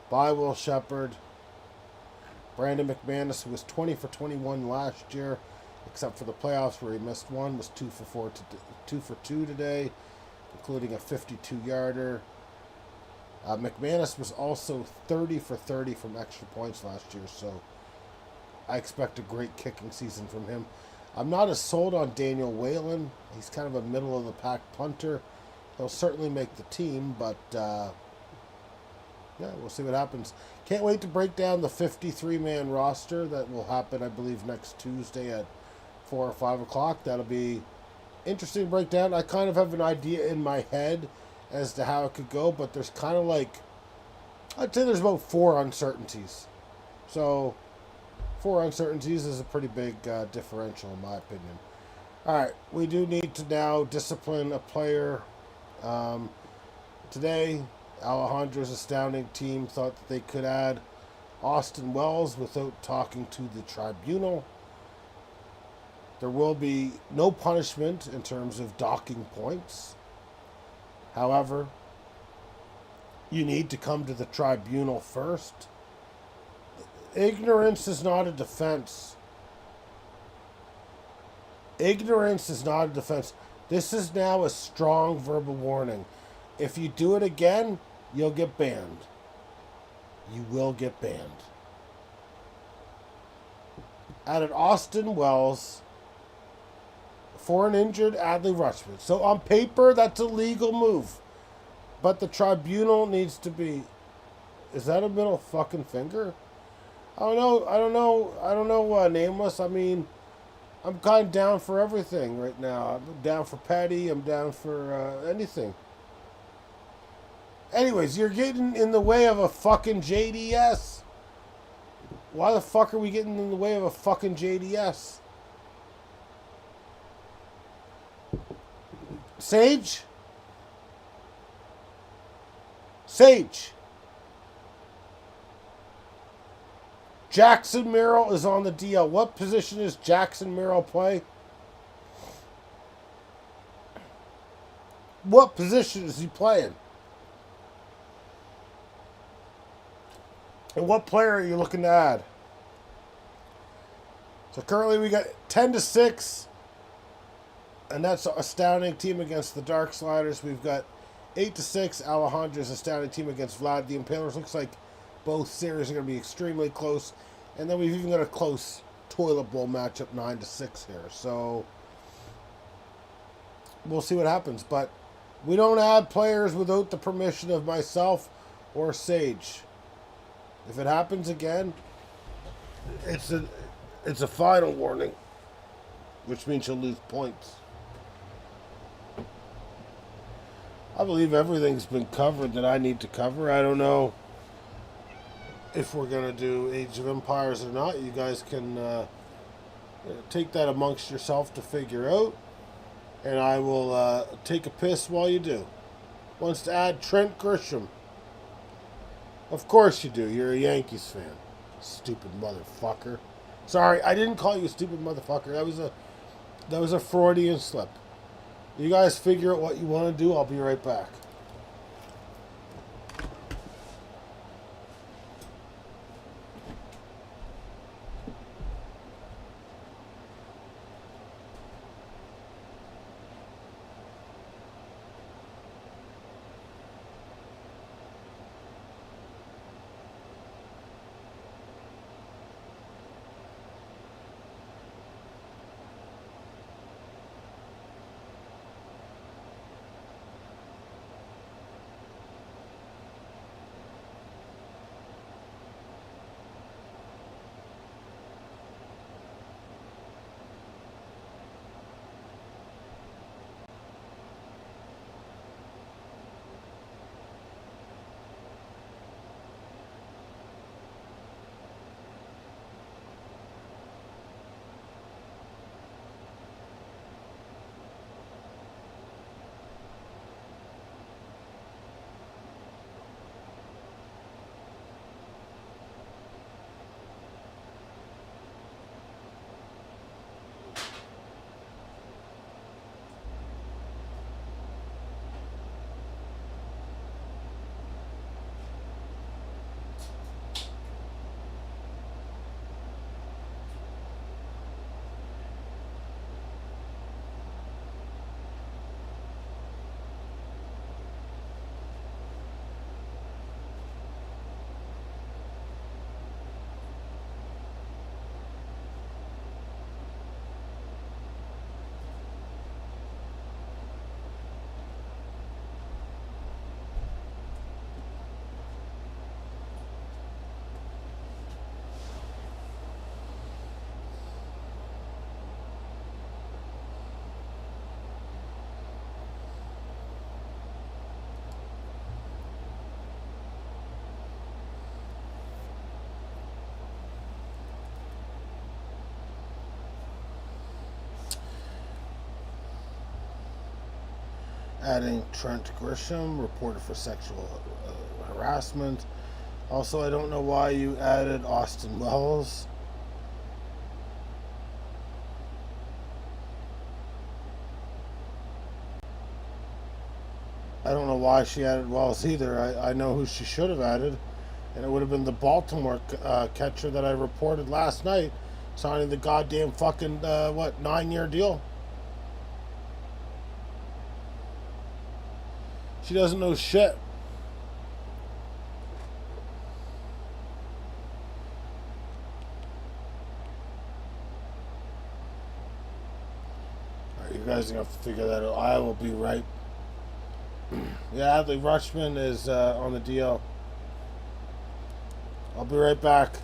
A: By Will Shepard. Brandon McManus, who was 20 for 21 last year, except for the playoffs where he missed one, was 2 for 2 today, including a 52-yarder. McManus was also 30 for 30 from extra points last year, so I expect a great kicking season from him. I'm not as sold on Daniel Whalen. He's kind of a middle-of-the-pack punter. He'll certainly make the team, but yeah, we'll see what happens. Can't wait to break down the 53-man roster. That will happen, I believe, next Tuesday at 4 or 5 o'clock. That'll be interesting to break down. I kind of have an idea in my head as to how it could go, but there's kind of like, I'd say there's about 4 uncertainties. So 4 uncertainties is a pretty big differential in my opinion. All right, we do need to now discipline a player. Today, Alejandro's astounding team thought that they could add Austin Wells without talking to the tribunal. There will be no punishment in terms of docking points. However, you need to come to the tribunal first. Ignorance is not a defense. Ignorance is not a defense. This is now a strong verbal warning. If you do it again, you'll get banned. You will get banned. Added Austin Wells for an injured Adley Rutschman. So on paper, that's a legal move. But the tribunal needs to be... Is that a middle fucking finger? I don't know, Nameless. I mean, I'm kind of down for everything right now. I'm down for Patty. I'm down for anything. Anyways, you're getting in the way of a fucking JDS. Why the fuck are we getting in the way of a fucking JDS? Sage? Sage. Jackson Merrill is on the DL. What position does Jackson Merrill play? What position is he playing? And what player are you looking to add? So currently we got 10-6. And that's an astounding team against the Dark Sliders. We've got 8-6. Alejandro's astounding team against Vlad. The Impalers. Looks like both series are going to be extremely close. And then we've even got a close toilet bowl matchup, 9-6 here. So we'll see what happens. But we don't add players without the permission of myself or Sage. If it happens again, it's a final warning, which means you'll lose points. I believe everything's been covered that I need to cover. I don't know if we're going to do Age of Empires or not. You guys can take that amongst yourself to figure out. And I will take a piss while you do. Wants to add Trent Grisham. Of course you do. You're a Yankees fan. Stupid motherfucker. Sorry, I didn't call you a stupid motherfucker. That was a Freudian slip. You guys figure out what you want to do. I'll be right back. Adding Trent Grisham, reported for sexual harassment. Also, I don't know why you added Austin Wells. I don't know why she added Wells either. I know who she should have added, and it would have been the Baltimore catcher that I reported last night, signing the goddamn fucking, 9-year deal. She doesn't know shit. Alright, you guys are going to have to figure that out. I will be right. Yeah, Adley Rutschman is on the DL. I'll be right back.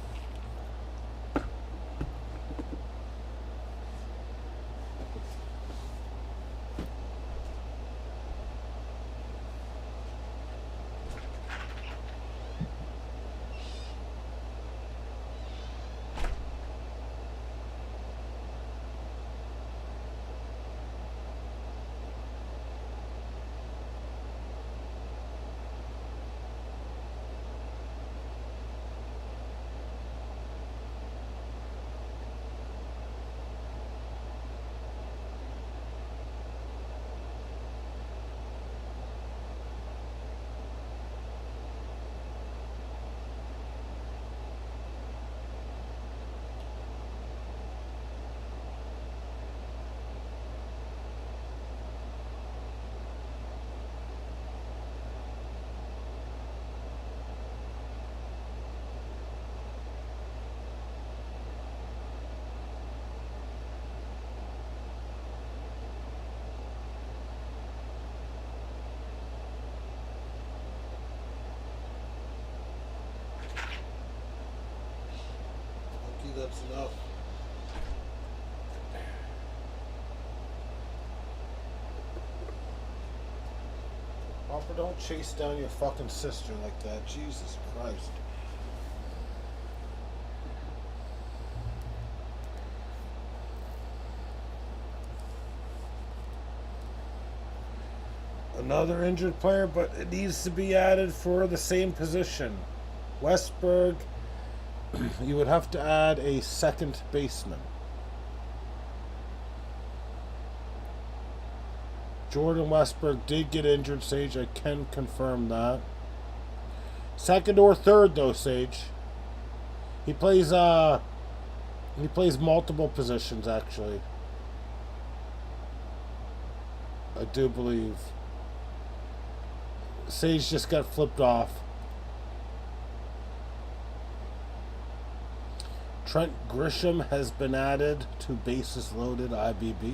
A: That's enough. Papa, don't chase down your fucking sister like that. Jesus Christ. Another injured player, but it needs to be added for the same position. Westberg. You would have to add a second baseman. Jordan Westberg did get injured, Sage. I can confirm that. Second or third, though, Sage. He plays multiple positions, actually. I do believe. Sage just got flipped off. Trent Grisham has been added to bases loaded IBB.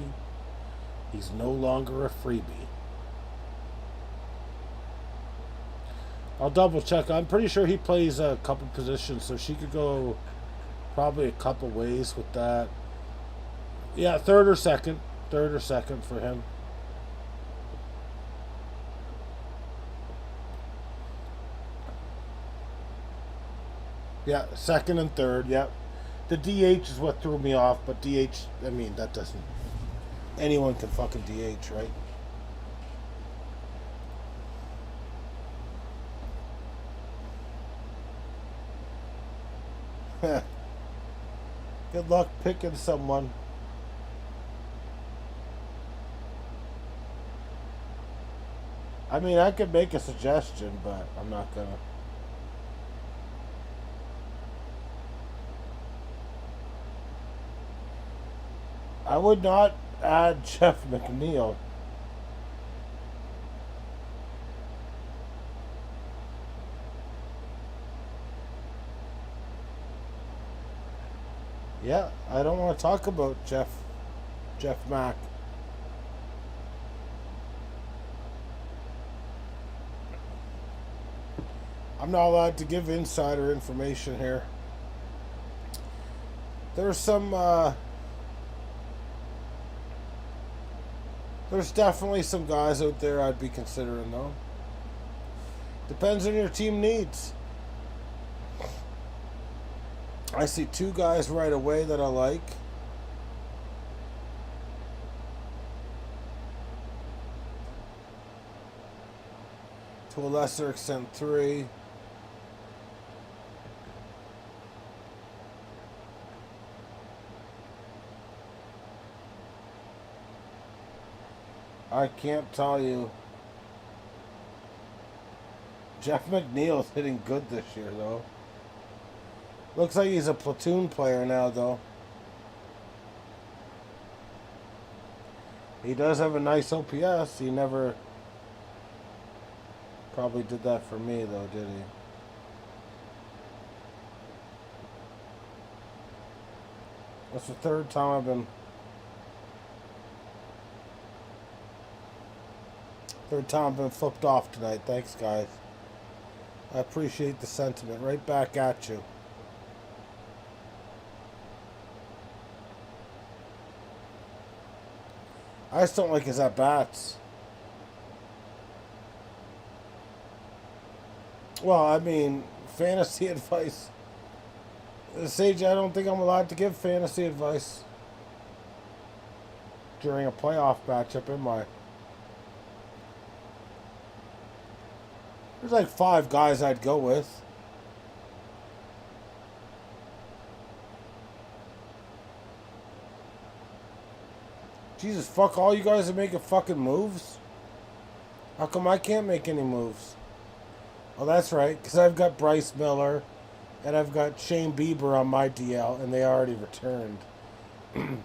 A: He's no longer a freebie. I'll double check. I'm pretty sure he plays a couple positions, so she could go probably a couple ways with that. Yeah, third or second. Third or second for him. Yeah, second and third, yep. The DH is what threw me off, but DH, I mean, that doesn't... Anyone can fucking DH, right? Good luck picking someone. I mean, I could make a suggestion, but I'm not gonna. I would not add Jeff McNeil. Yeah, I don't want to talk about Jeff Mack. I'm not allowed to give insider information here. There's definitely some guys out there I'd be considering, though. Depends on your team needs. I see two guys right away that I like. To a lesser extent, 3. I can't tell you. Jeff McNeil's hitting good this year, though. Looks like he's a platoon player now, though. He does have a nice OPS. He never probably did that for me, though, did he? That's the third time I've been flipped off tonight. Thanks, guys. I appreciate the sentiment. Right back at you. I just don't like his at-bats. Well, I mean, fantasy advice. Sage, I don't think I'm allowed to give fantasy advice during a playoff matchup, am I? There's like 5 guys I'd go with. Jesus, fuck, all you guys are making fucking moves? How come I can't make any moves? Oh, that's right, because I've got Bryce Miller and I've got Shane Bieber on my DL, and they already returned. And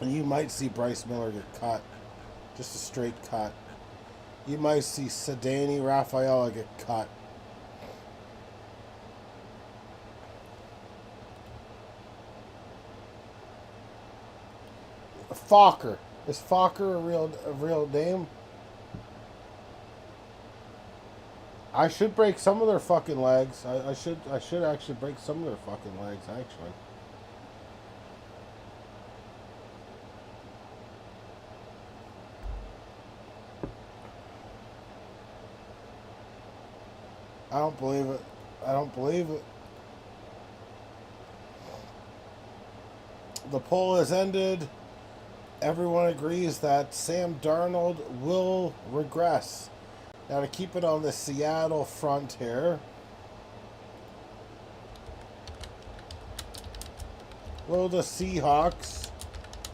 A: you might see Bryce Miller get cut. Just a straight cut. You might see Sedani Rafaela get cut. Fokker. Is Fokker a real name? I should break some of their fucking legs. I should actually break some of their fucking legs, actually. I don't believe it. I don't believe it. The poll has ended. Everyone agrees that Sam Darnold will regress. Now to keep it on the Seattle front here. Will the Seahawks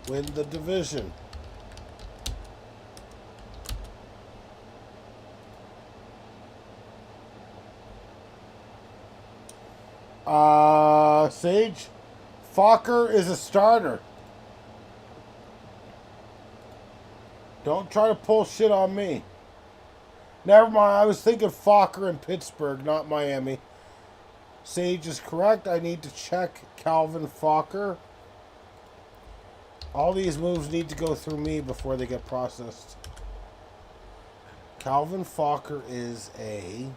A: win the division? Sage, Fokker is a starter. Don't try to pull shit on me. Never mind, I was thinking Fokker in Pittsburgh, not Miami. Sage is correct. I need to check Calvin Fokker. All these moves need to go through me before they get processed. Calvin Fokker is a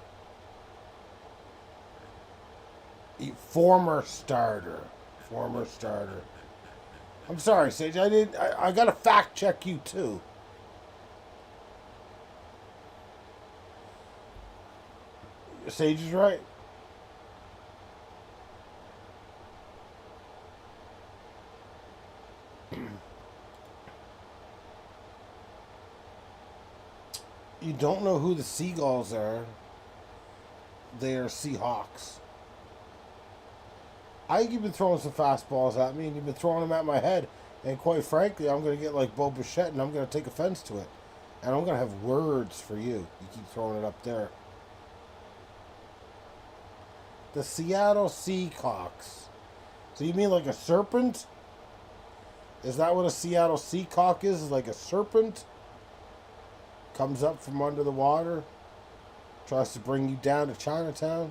A: former starter. Former starter. I'm sorry, Sage. I gotta fact check you too. Sage is right. You don't know who the Seagulls are. They are Seahawks. I think you've been throwing some fastballs at me, and you've been throwing them at my head. And quite frankly, I'm going to get like Bo Bichette, and I'm going to take offense to it. And I'm going to have words for you. You keep throwing it up there. The Seattle Seahawks. So you mean like a serpent? Is that what a Seattle Seahawk is? Is like a serpent? Comes up from under the water? Tries to bring you down to Chinatown?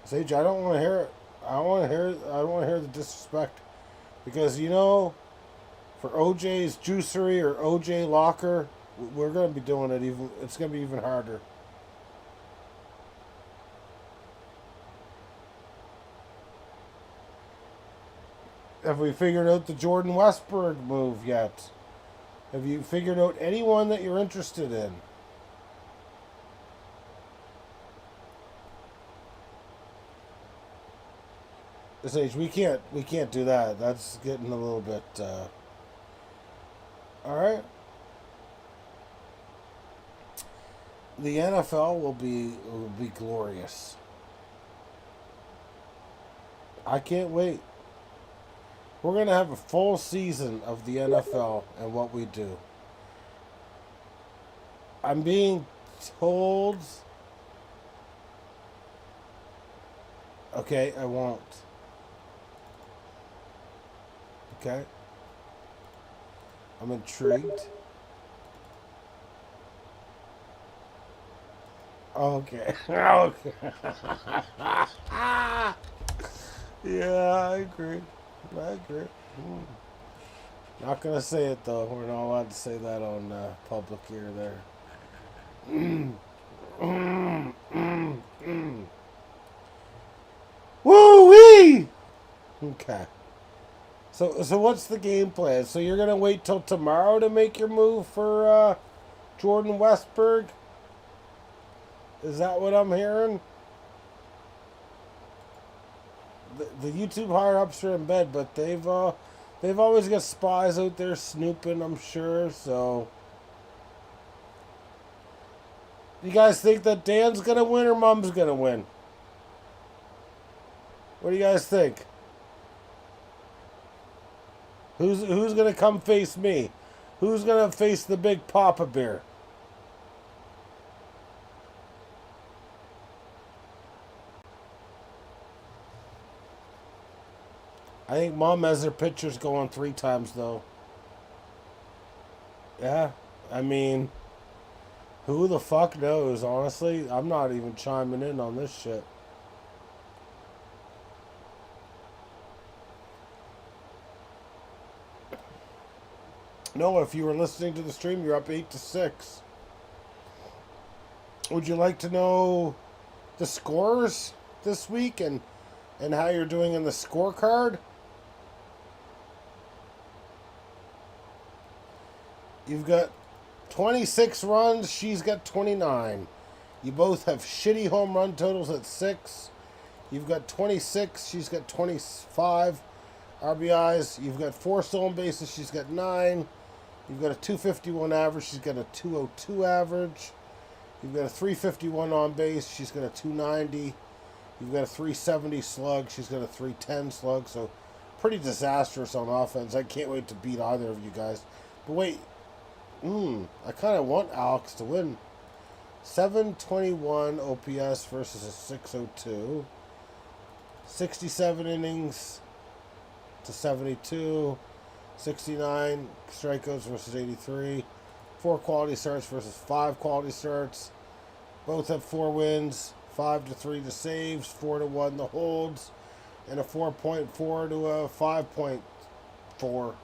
A: Sage, I don't want to hear it. I don't want to hear the disrespect. Because, you know, for OJ's juicery or OJ Locker, we're going to be doing it even. It's going to be even harder. Have we figured out the Jordan Westberg move yet? Have you figured out anyone that you're interested in? This age, we can't do that. That's getting a little bit. All right. The NFL will be glorious. I can't wait. We're gonna have a full season of the NFL and what we do. I'm being told. Okay, I won't. Okay. I'm intrigued. Okay. Okay. Yeah, I agree. I agree. Not gonna say it though. We're not allowed to say that on public ear there. Woo wee. Okay. So what's the game plan? So you're gonna wait till tomorrow to make your move for Jordan Westberg? Is that what I'm hearing? The YouTube higher ups are in bed, but they've always got spies out there snooping, I'm sure. So, you guys think that Dan's gonna win or Mom's gonna win? What do you guys think? Who's gonna come face me? Who's gonna face the big Papa Bear? I think Mom has her pictures going 3 times though. Yeah, I mean, who the fuck knows? Honestly, I'm not even chiming in on this shit. No, if you were listening to the stream, you're up 8-6. Would you like to know the scores this week and how you're doing in the scorecard? You've got 26 runs. She's got 29. You both have shitty home run totals at 6. You've got 26. She's got 25 RBIs. You've got 4 stolen bases. She's got 9. You've got a 251 average. She's got a 202 average. You've got a 351 on base. She's got a 290. You've got a 370 slug. She's got a 310 slug. So pretty disastrous on offense. I can't wait to beat either of you guys. But wait. I kind of want Alex to win. 721 OPS versus a 602. 67 innings to 72. 69 strikeouts versus 83. 4 quality starts versus 5 quality starts. Both have 4 wins. 5-3 the saves. 4-1 the holds. And a 4.4 to a 5.4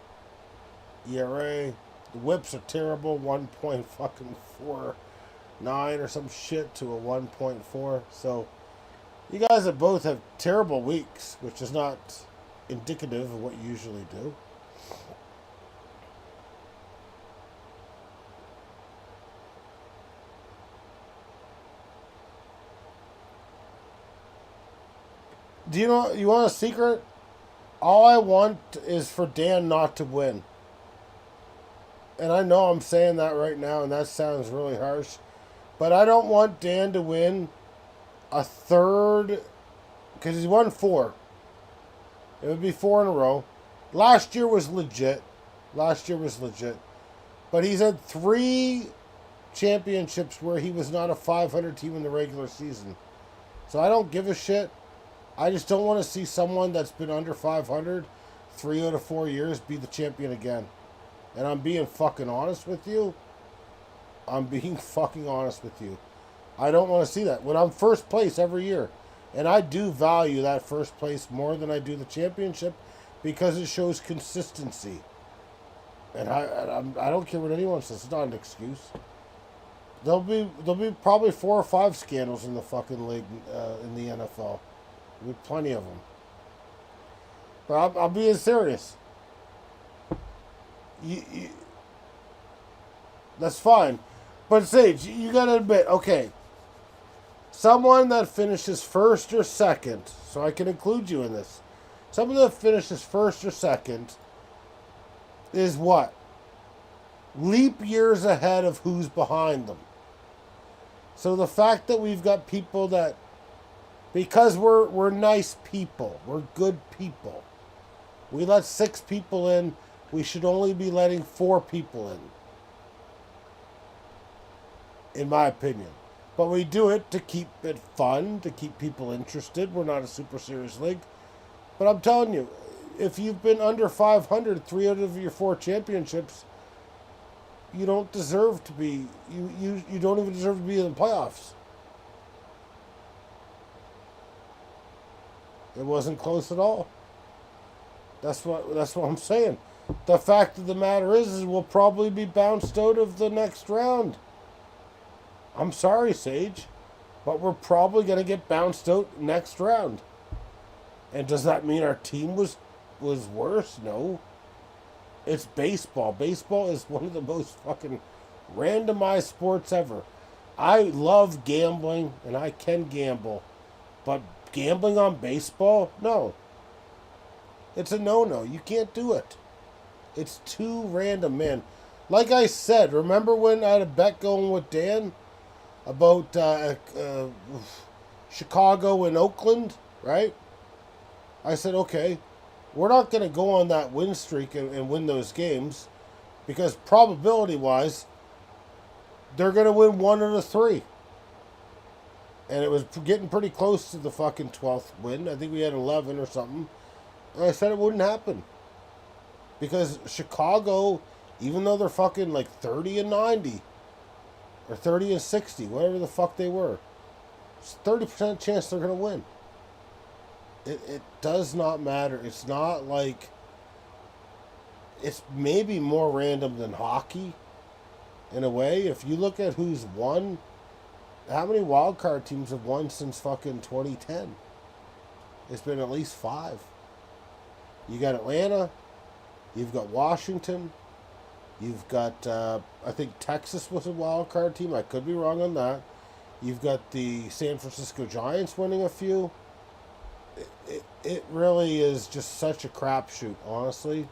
A: ERA. The whips are terrible. 1.49 or some shit to a 1.4. So you guys have both have terrible weeks, which is not indicative of what you usually do. Do you want a secret? All I want is for Dan not to win. And I know I'm saying that right now, and that sounds really harsh. But I don't want Dan to win a third, because he's won 4. It would be 4 in a row. Last year was legit. But he's had 3 championships where he was not a 500 team in the regular season. So I don't give a shit. I just don't want to see someone that's been under 500 3 out of 4 years be the champion again. And I'm being fucking honest with you. I don't want to see that. When I'm first place every year. And I do value that first place more than I do the championship because it shows consistency. And I don't care what anyone says. It's not an excuse. There'll be probably 4 or 5 scandals in the fucking league in the NFL. There'll be plenty of them. But I'm being serious. That's fine. But Sage, you gotta admit, okay, someone that finishes first or second, so I can include you in this, someone that finishes first or second is what? Leap years ahead of who's behind them. So the fact that we've got people that, because we're nice people, we're good people, we let 6 people in, we should only be letting 4 people in my opinion. But we do it to keep it fun, to keep people interested. We're not a super serious league. But I'm telling you, if you've been under 500 3 out of your 4 championships, you don't deserve to be, you don't even deserve to be in the playoffs. It wasn't close at all. That's what I'm saying. The fact of the matter is we'll probably be bounced out of the next round. I'm sorry, Sage, but we're probably going to get bounced out next round. And does that mean our team was worse? No. It's baseball. Baseball is one of the most fucking randomized sports ever. I love gambling, and I can gamble. But gambling on baseball? No. It's a no-no. You can't do it. It's too random, man. Like I said, remember when I had a bet going with Dan about Chicago and Oakland, right? I said, okay, we're not going to go on that win streak and win those games because probability-wise, they're going to win 1 out of 3. And it was getting pretty close to the fucking 12th win. I think we had 11 or something. And I said it wouldn't happen. Because Chicago, even though they're fucking like 30 and 90, or 30 and 60, whatever the fuck they were, it's 30% chance they're going to win. It does not matter. It's not like, it's maybe more random than hockey in a way. If you look at who's won, how many wild card teams have won since fucking 2010? It's been at least 5. You got Atlanta, you've got Washington, you've got, I think Texas was a wild card team. I could be wrong on that. You've got the San Francisco Giants winning a few. It really is just such a crapshoot, honestly.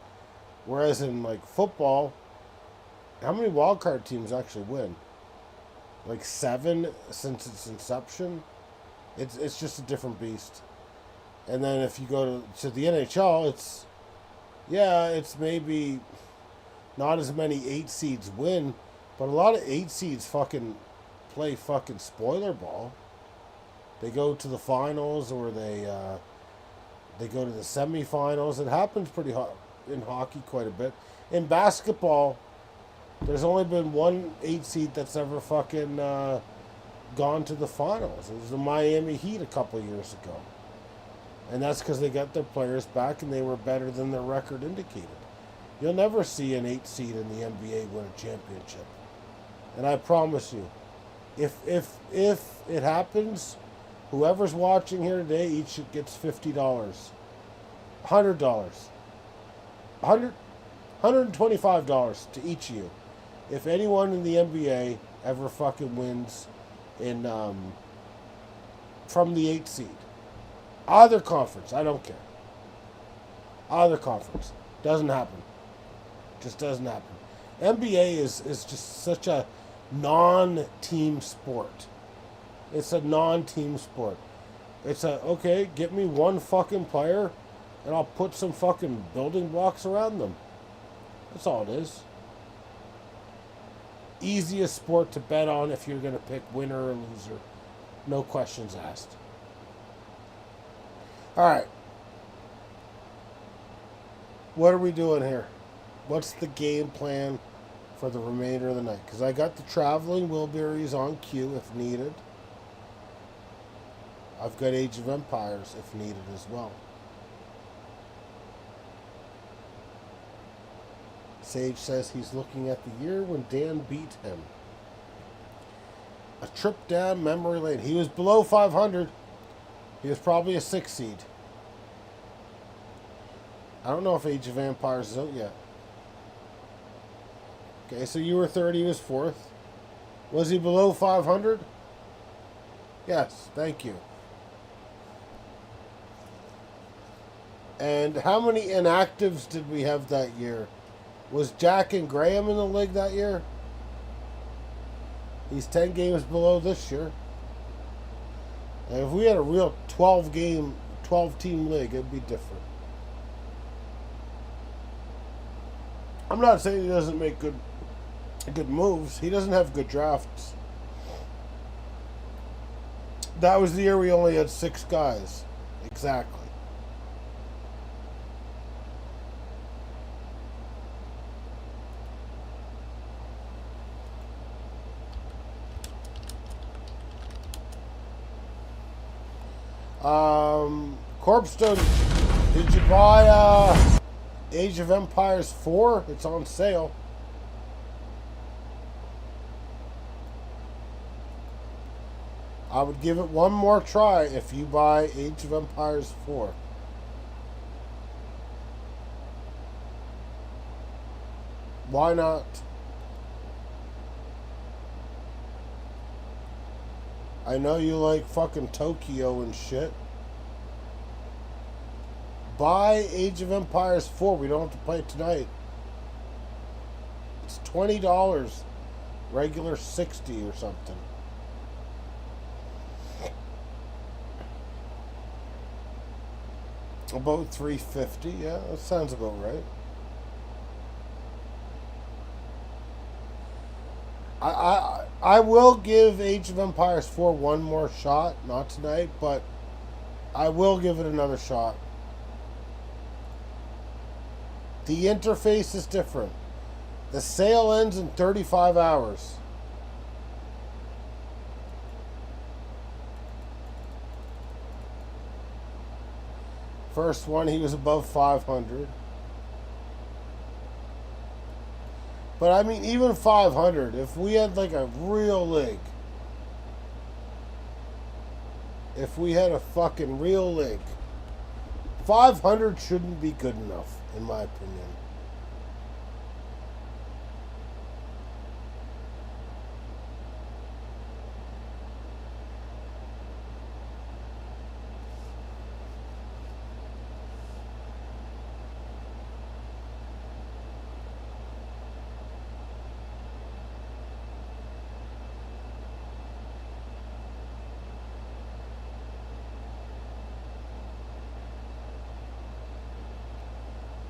A: Whereas in like football, how many wild card teams actually win? Like 7 since its inception. It's just a different beast. And then if you go to the NHL, it's maybe not as many 8 seeds win, but a lot of 8 seeds fucking play fucking spoiler ball. They go to the finals or they go to the semifinals. It happens pretty hot in hockey quite a bit. In basketball, there's only been 1 8 seed that's ever fucking gone to the finals. It was the Miami Heat a couple years ago. And that's because they got their players back and they were better than their record indicated. You'll never see an 8 seed in the NBA win a championship. And I promise you, if it happens, whoever's watching here today, each gets $50, $100, $125 to each of you. If anyone in the NBA ever fucking wins in from the 8 seed, either conference, I don't care. Either conference, doesn't happen. Just doesn't happen. NBA is just such a non-team sport. It's a non-team sport. It's okay, get me 1 fucking player and I'll put some fucking building blocks around them. That's all it is. Easiest sport to bet on if you're going to pick winner or loser. No questions asked. Alright. What are we doing here? What's the game plan for the remainder of the night? Because I got the traveling Wilburys on cue if needed. I've got Age of Empires if needed as well. Sage says he's looking at the year when Dan beat him. A trip down memory lane. He was below 500. He was probably a 6 seed. I don't know if Age of Empires is out yet. Okay, so you were third, he was 4th. Was he below 500? Yes, thank you. And how many inactives did we have that year? Was Jack and Graham in the league that year? He's 10 games below this year. And if we had a real 12 team league, it'd be different. I'm not saying he doesn't make good moves. He doesn't have good drafts. That was the year we only had 6 guys. Exactly. Corpstone, did you buy Age of Empires 4? It's on sale. I would give it one more try if you buy Age of Empires 4. Why not? I know you like fucking Tokyo and shit. Buy Age of Empires 4. We don't have to play it tonight. It's $20. Regular $60 or something. About $350. Yeah, that sounds about right. I will give Age of Empires 4 one more shot. Not tonight, but I will give it another shot. The interface is different. The sale ends in 35 hours. First one, he was above 500. But I mean, even 500, if we had like a real league. If we had a fucking real league. 500 shouldn't be good enough, in my opinion.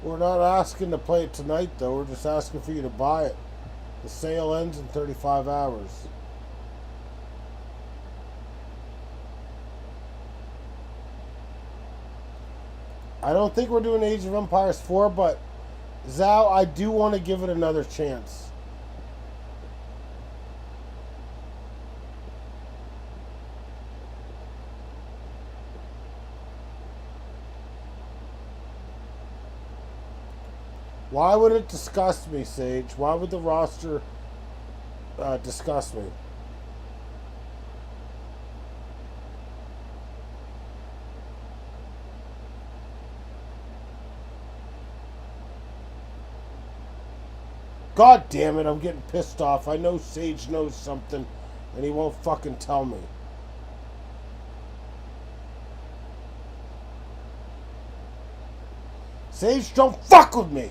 A: We're not asking to play it tonight, though. We're just asking for you to buy it. The sale ends in 35 hours. I don't think we're doing Age of Empires 4, but Zhao, I do want to give it another chance. Why would it disgust me, Sage? Why would the roster disgust me? God damn it, I'm getting pissed off. I know Sage knows something, and he won't fucking tell me. Sage, don't fuck with me!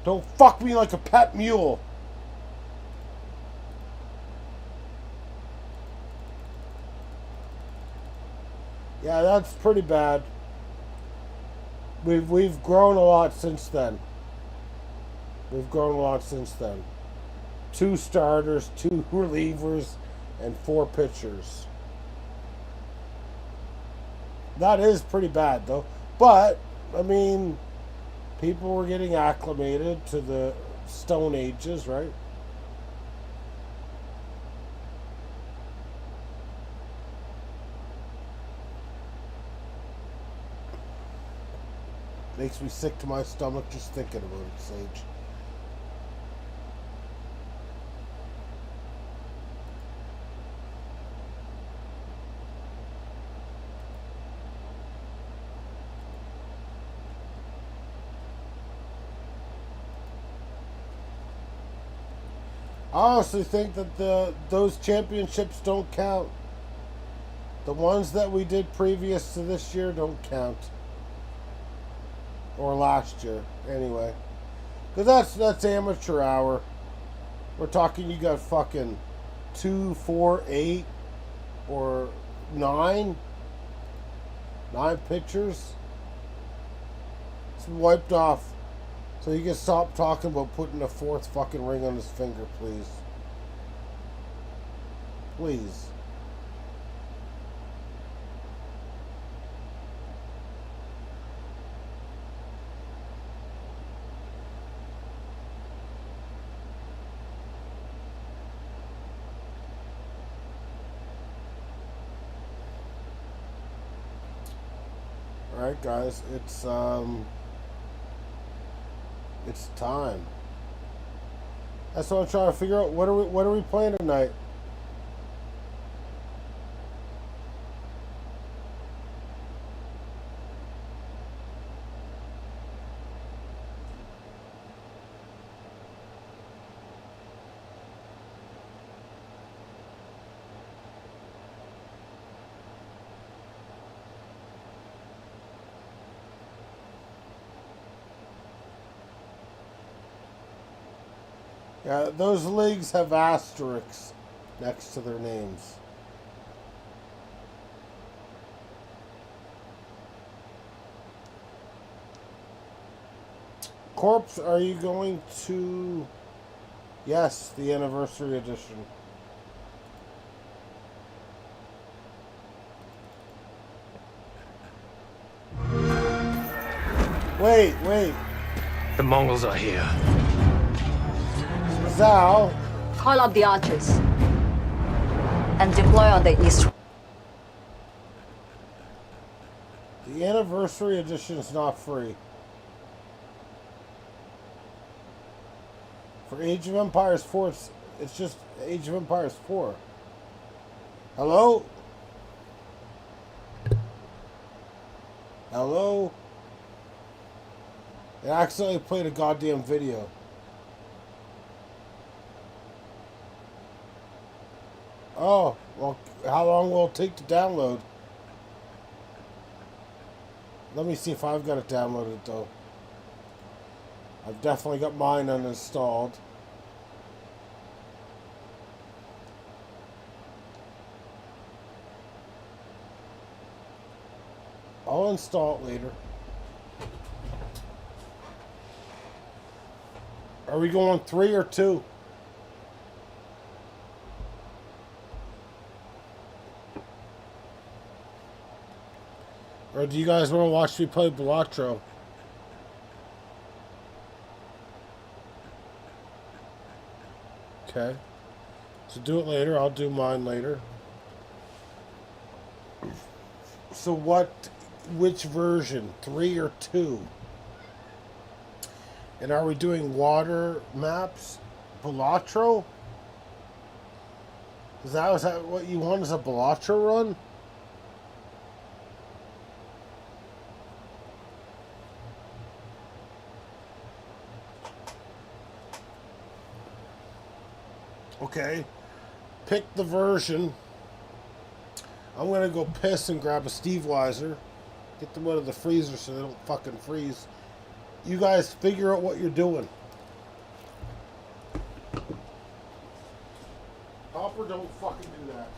A: Don't fuck me like a pet mule. Yeah, that's pretty bad. We've grown a lot since then. We've grown a lot since then. 2 starters, 2 relievers, and 4 pitchers. That is pretty bad, though. But, I mean, people were getting acclimated to the Stone Ages, right? Makes me sick to my stomach just thinking about it, Sage. I honestly think that those championships don't count. The ones that we did previous to this year don't count. Or last year, anyway. Because that's amateur hour. We're talking you got fucking 2, 4, 8, or 9. 9 pictures. It's wiped off. So you can stop talking about putting a 4th fucking ring on his finger, please. Please. Alright guys, it's time. That's what I'm trying to figure out. What are we playing tonight? Yeah, those leagues have asterisks next to their names. Corpse, are you going to... Yes, the anniversary edition. Wait.
B: The Mongols are here.
A: Zal.
C: Call up the archers and deploy on the east.
A: The anniversary edition is not free. For Age of Empires 4, it's just Age of Empires 4. Hello? Hello? I accidentally played a goddamn video. Oh, well, how long will it take to download? Let me see if I've got it downloaded, though. I've definitely got mine uninstalled. I'll install it later. Are we going 3 or 2? Or do you guys want to watch me play Balatro? Okay. So do it later. I'll do mine later. So which version? 3 or 2? And are we doing water maps? Balatro? Is that what you want, is a Balatro run? Okay, pick the version. I'm gonna go piss and grab a Steve Weiser. Get them out of the freezer so they don't fucking freeze. You guys figure out what you're doing. Hopper, don't fucking do that.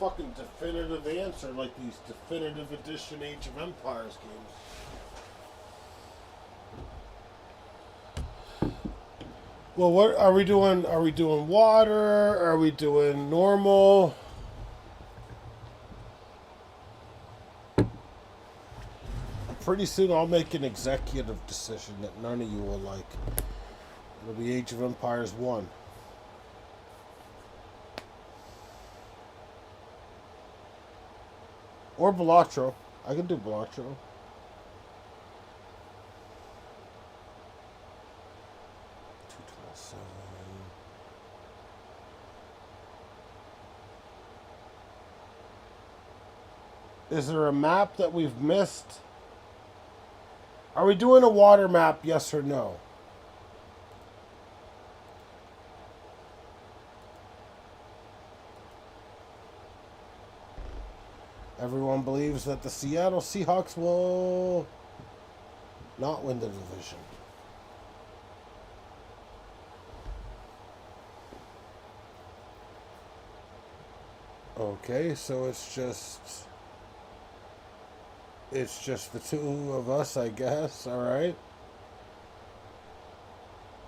A: fucking definitive answer like these definitive edition Age of Empires games. Well, what are we doing? Are we doing water? Are we doing normal? Pretty soon I'll make an executive decision that none of you will like. It'll be Age of Empires 1. Or Balatro. I can do Balatro. 227. Is there a map that we've missed? Are we doing a water map, yes or no? Everyone believes that the Seattle Seahawks will not win the division. Okay, so it's just the two of us, I guess. All right.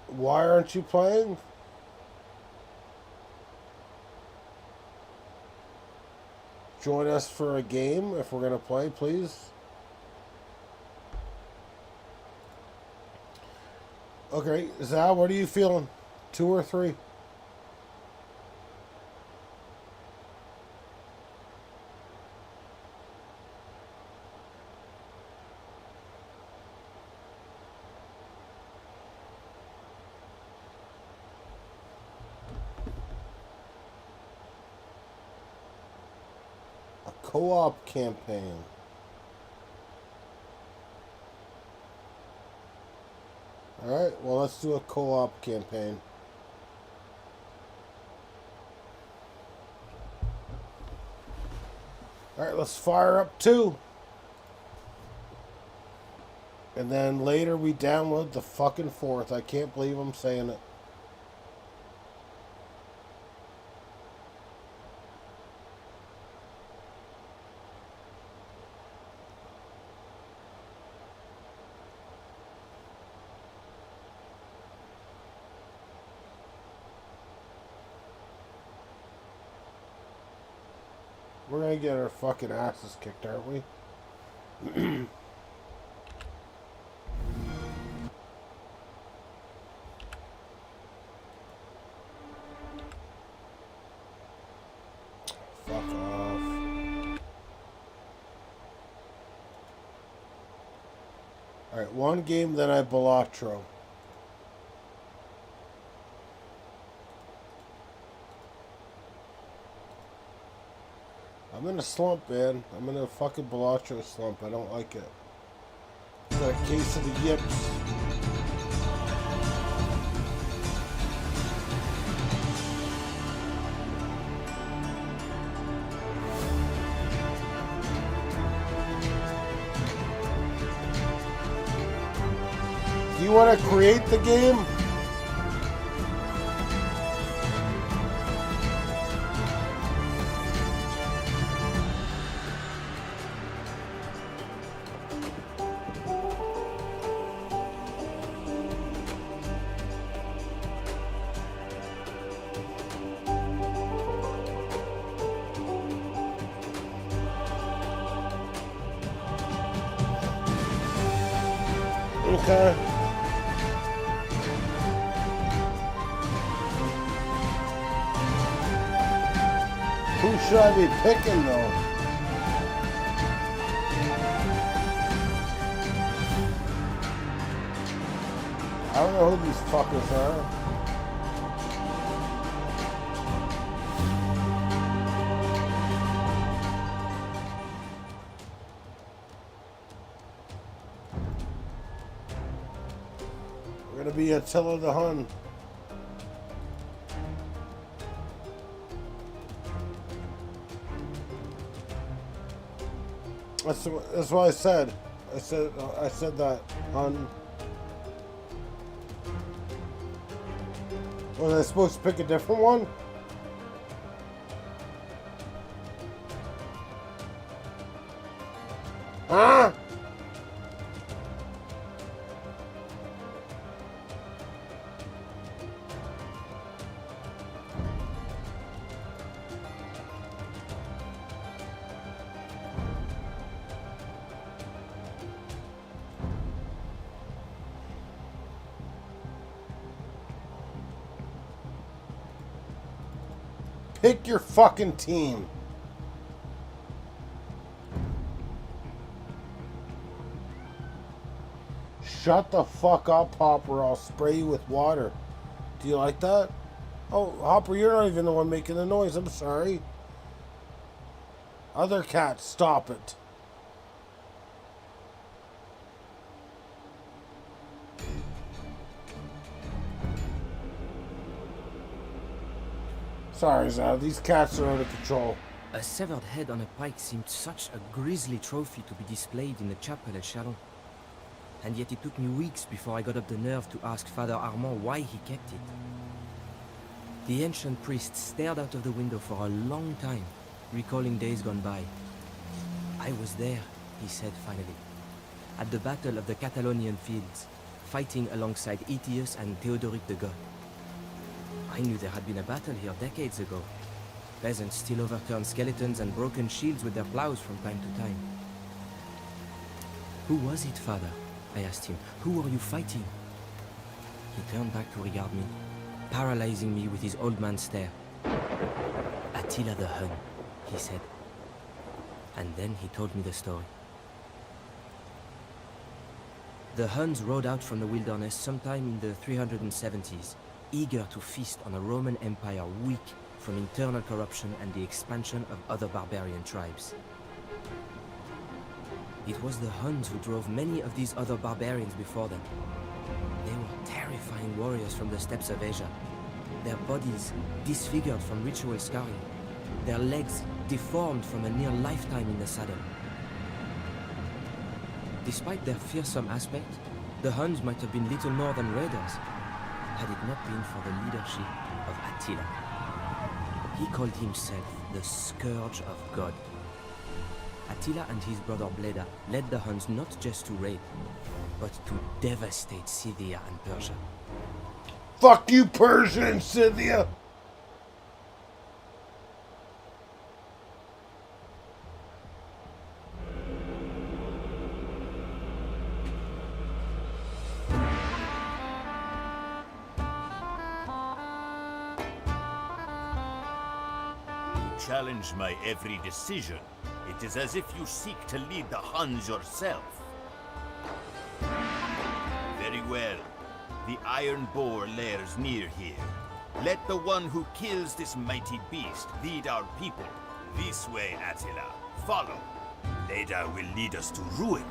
A: Why aren't you playing? Join us for a game if we're going to play, please. Okay, Zal, what are you feeling? 2 or 3? Co-op campaign. Alright, well, let's do a co-op campaign. Alright, let's fire up 2. And then later we download the fucking 4th. I can't believe I'm saying it. We're gonna get our fucking asses kicked, aren't we? Fuck off. Alright, one game, then I Balatro. I'm in a slump, man. I'm in a fucking Balatro slump. I don't like it. It's a case of the yips. Do you want to create the game? Okay. Who should I be picking, though? I don't know who these fuckers are. We're gonna be Attila the Hun. That's what I said. I said that on. Was I supposed to pick a different one? Huh? Pick your fucking team. Shut the fuck up, Hopper. I'll spray you with water. Do you like that? Oh, Hopper, you're not even the one making the noise. I'm sorry. Other cat, stop it. Sorry, Zal. These cats are out of control.
D: A severed head on a pike seemed such a grisly trophy to be displayed in the chapel at Sharon. And yet it took me weeks before I got up the nerve to ask Father Armand why he kept it. The ancient priest stared out of the window for a long time, recalling days gone by. I was there, he said finally, at the Battle of the Catalonian Fields, fighting alongside Aetius and Theodoric the Goth. I knew there had been a battle here decades ago. Peasants still overturned skeletons and broken shields with their plows from time to time. Who was it, Father? I asked him. Who are you fighting? He turned back to regard me, paralyzing me with his old man stare. Attila the Hun, he said. And then he told me the story. The Huns rode out from the wilderness sometime in the 370s, eager to feast on a Roman Empire weak from internal corruption and the expansion of other barbarian tribes. It was the Huns who drove many of these other barbarians before them. They were terrifying warriors from the steppes of Asia, their bodies disfigured from ritual scarring, their legs deformed from a near lifetime in the saddle. Despite their fearsome aspect, the Huns might have been little more than raiders, had it not been for the leadership of Attila. He called himself the Scourge of God. Attila and his brother Bleda led the Huns not just to raid, but to devastate Scythia and Persia.
A: Fuck you, Persia and Scythia!
E: Challenge my every decision. It is as if you seek to lead the Huns yourself. Very well. The iron boar lairs near here. Let the one who kills this mighty beast lead our people. This way, Attila. Follow. Leda will lead us to ruin.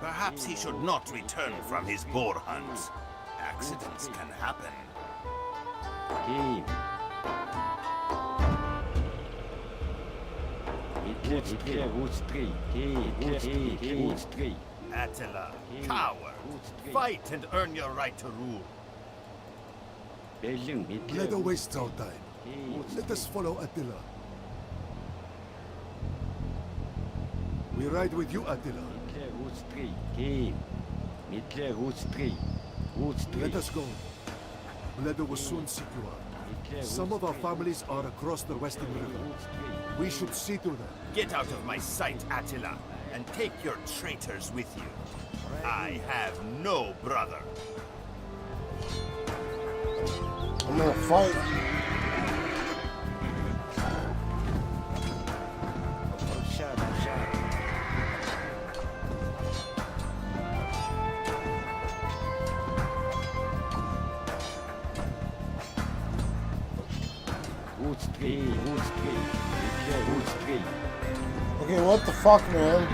E: Perhaps he should not return from his boar hunts. Accidents can happen. Attila, coward. Fight and earn your right to rule.
F: Let us waste our time. Let us follow Attila. We ride with you, Attila. Let us go. Bledo will soon seek you out. Some of our families are across the western river. We should see to them.
E: Get out of my sight, Attila, and take your traitors with you. I have no brother.
A: I'm gonna fight. Okay, what the fuck, man?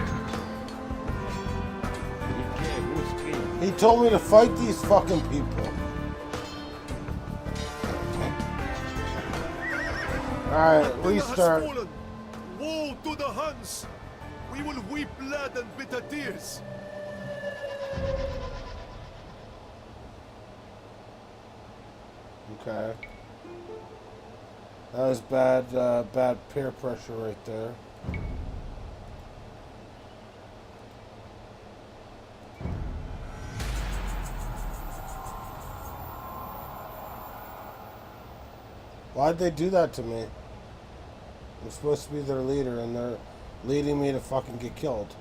A: He told me to fight these fucking people. Alright, restart.
F: Woe to the Huns! We will weep blood and bitter tears.
A: Okay. That was bad peer pressure right there. Why'd they do that to me? I'm supposed to be their leader, and they're leading me to fucking get killed.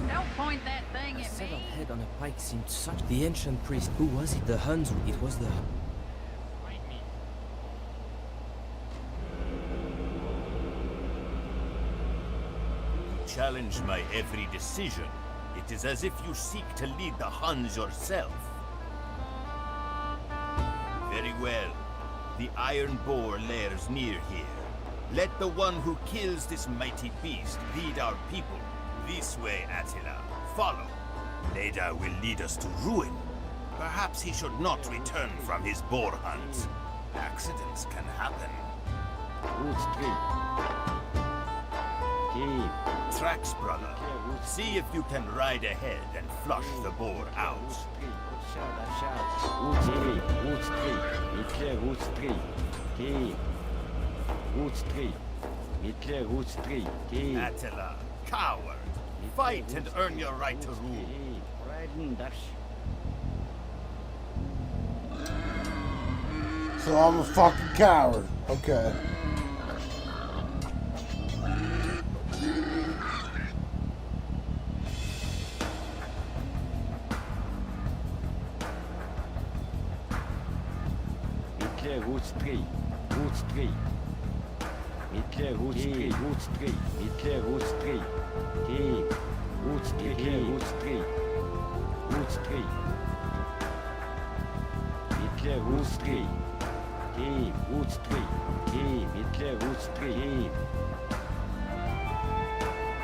G: Don't point that thing
D: A
G: at
D: severed
G: me.
D: head on a pike seemed such... The ancient priest, who was it? The Huns, it was the...
E: Challenge my every decision. It is as if you seek to lead the Huns yourself. Very well. The iron boar lairs near here. Let the one who kills this mighty beast lead our people. This way, Attila. Follow. Leda will lead us to ruin. Perhaps he should not return from his boar hunt. Accidents can happen. Tracks, brother. See if you can ride ahead and flush the boar out. Attila, coward. Fight and earn your right to rule.
A: So I'm a fucking coward. Okay.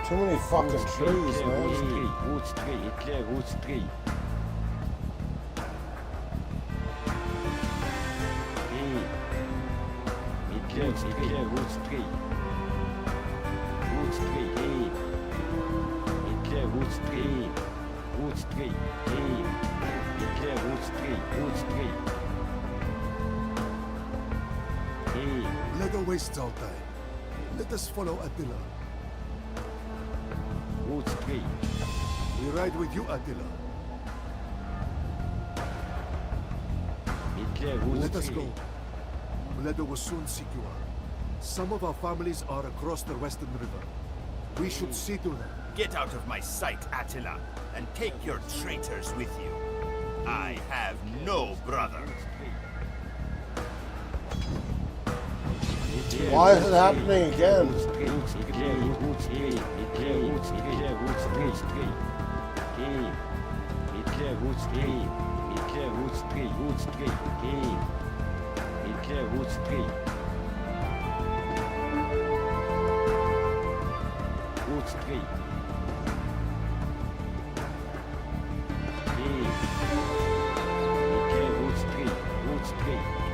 A: Too many fucking trees, man.
F: Let us waste our time. Let us follow Attila. We ride with you, Attila. Let us go. Bledo will soon seek you out. Some of our families are across the western river. We should see to them.
E: Get out of my sight, Attila, and take your traitors with you. I have no brother.
A: Why is it happening again?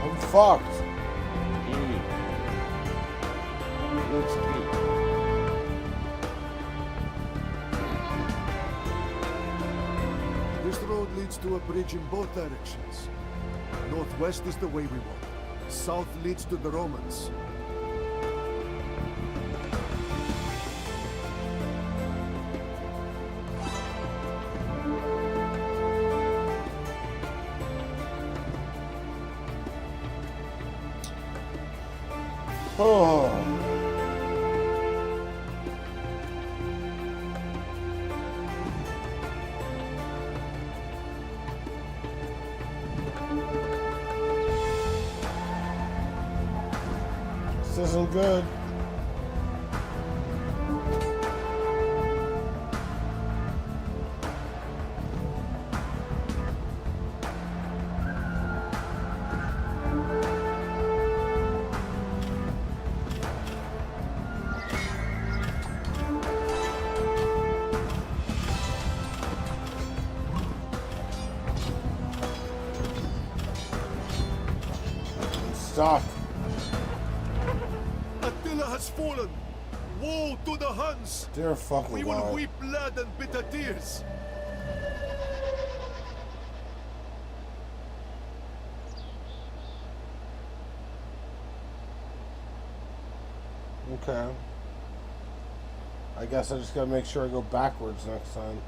A: I'm fucked.
F: This road leads to a bridge in both directions. Northwest is the way we want. South leads to the Romans.
A: Oh. This isn't good.
F: Attila has fallen. Woe to the Huns!
A: Dear fucking
F: We will
A: God.
F: weep blood and bitter tears.
A: Okay. I guess I just gotta make sure I go backwards next time.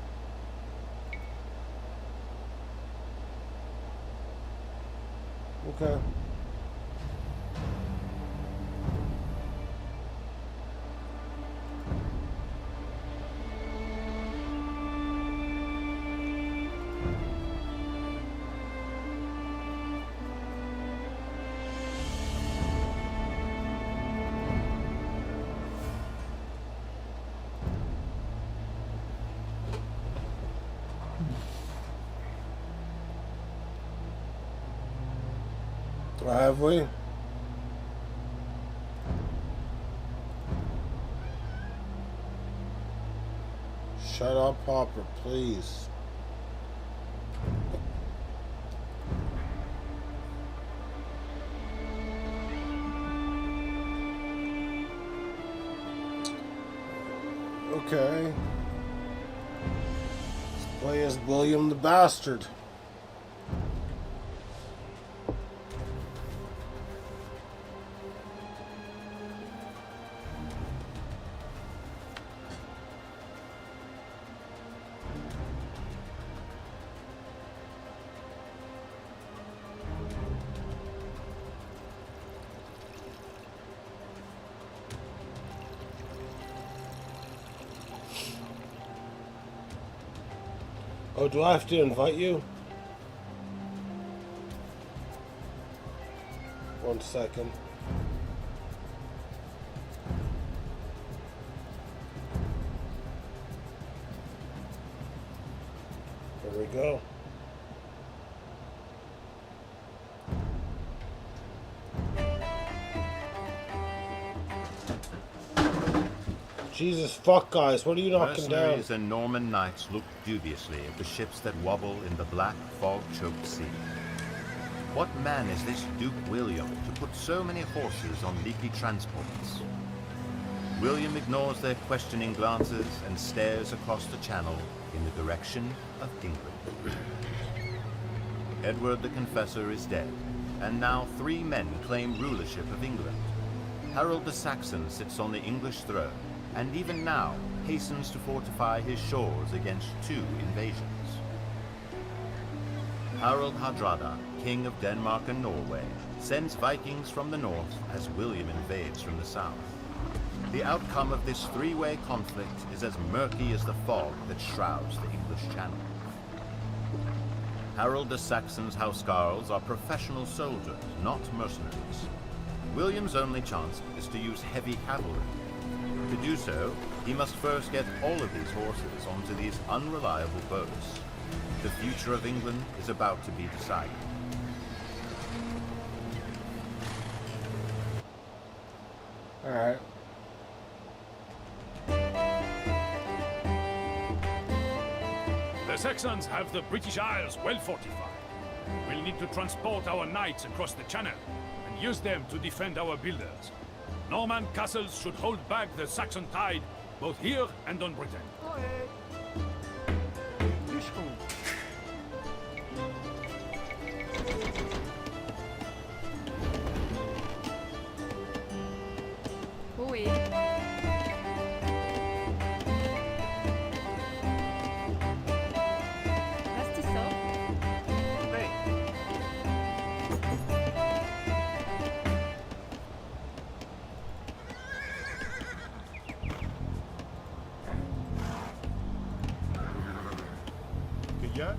A: Okay. Have we? Shut up, Hopper, please. Okay. Let's play as William the Bastard. Oh, do I have to invite you? 1 second. There we go. Jesus fuck, guys, what are you knocking down?
E: Mercenaries and Norman knights look dubiously at the ships that wobble in the black, fog-choked sea. What man is this Duke William to put so many horses on leaky transports? William ignores their questioning glances and stares across the channel in the direction of England. Edward the Confessor is dead, and now 3 men claim rulership of England. Harold the Saxon sits on the English throne, and even now hastens to fortify his shores against 2 invasions. Harald Hardrada, king of Denmark and Norway, sends Vikings from the north as William invades from the south. The outcome of this 3-way conflict is as murky as the fog that shrouds the English Channel. Harold the Saxon's housecarls are professional soldiers, not mercenaries. William's only chance is to use heavy cavalry. To do so, he must first get all of these horses onto these unreliable boats. The future of England is about to be decided.
A: Alright.
G: The Saxons have the British Isles well fortified. We'll need to transport our knights across the channel and use them to defend our builders. Norman castles should hold back the Saxon tide, both here and on Britain.
H: Oui. Reste ça.
E: Gör,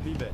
E: liebe.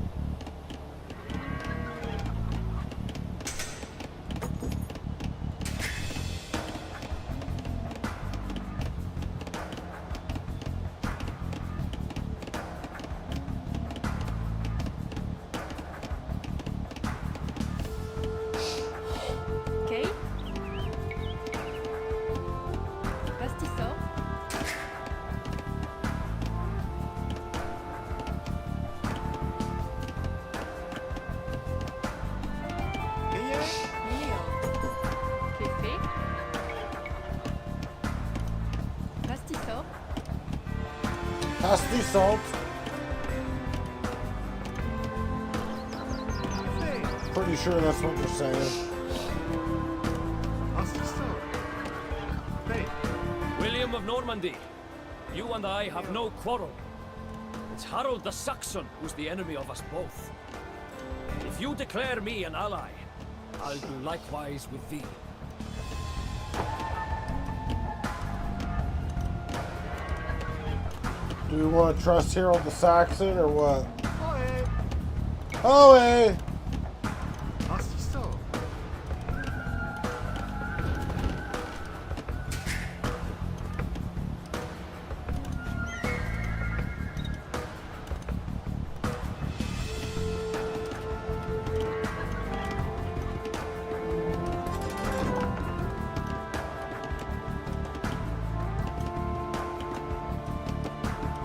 A: Hasty salt. Pretty sure that's what they're saying.
I: William of Normandy, you and I have no quarrel. It's Harold the Saxon who's the enemy of us both. If you declare me an ally, I'll do likewise with thee.
A: Do we want to trust Harold the Saxon or what? Oh, hey!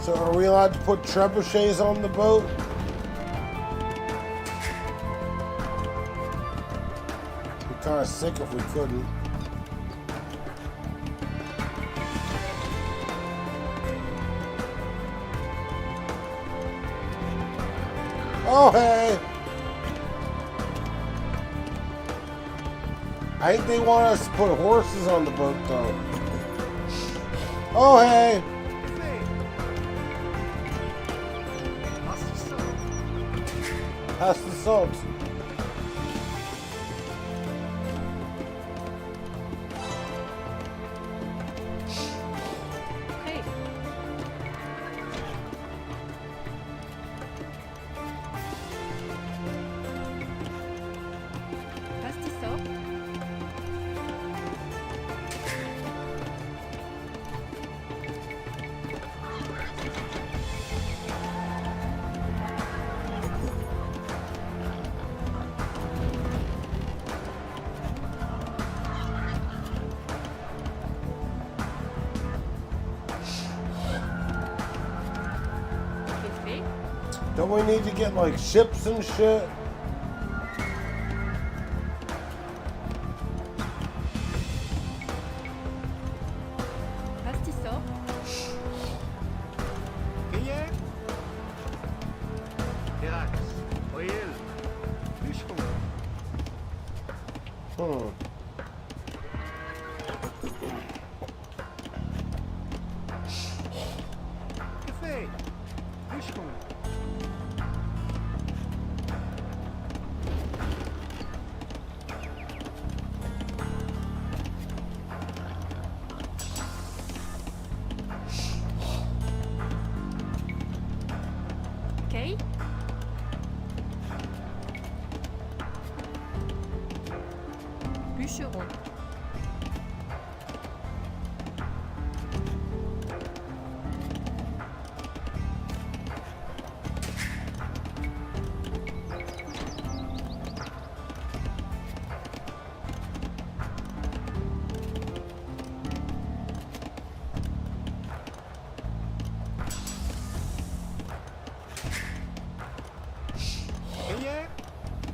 A: So are we allowed to put trebuchets on the boat? Be kind of sick if we couldn't. Oh, hey! I think they want us to put horses on the boat, though. Oh, hey! That's the salt.
H: Hey. Pastis so?
A: Don't we need to get like ships and shit?
H: Pastis so? Okay. Bûcheron.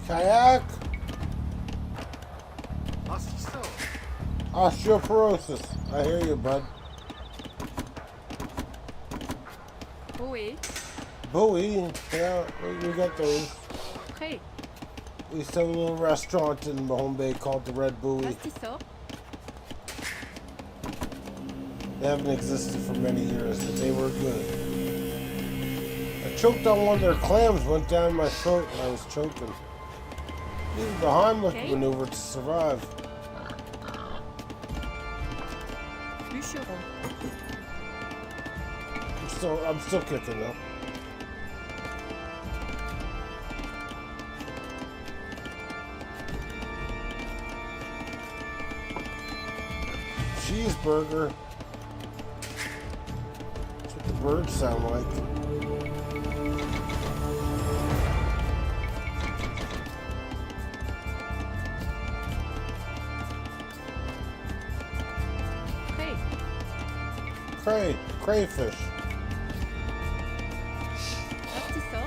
A: Kayak? Osteoporosis. I hear you, bud.
H: Oui.
A: Bowie. Yeah, we got those.
H: Hey.
A: We used to have a little restaurant in Mahone Bay called the Red Bowie.
H: Pastis so?
A: They haven't existed for many years, but they were good. I choked on one of their clams, went down my throat, and I was choking. Needed the Heimlich maneuver to survive.
H: Bûcheron.
A: I'm still kicking though. Cheeseburger. That's what the birds sound like. Crayfish.
H: Pastis so?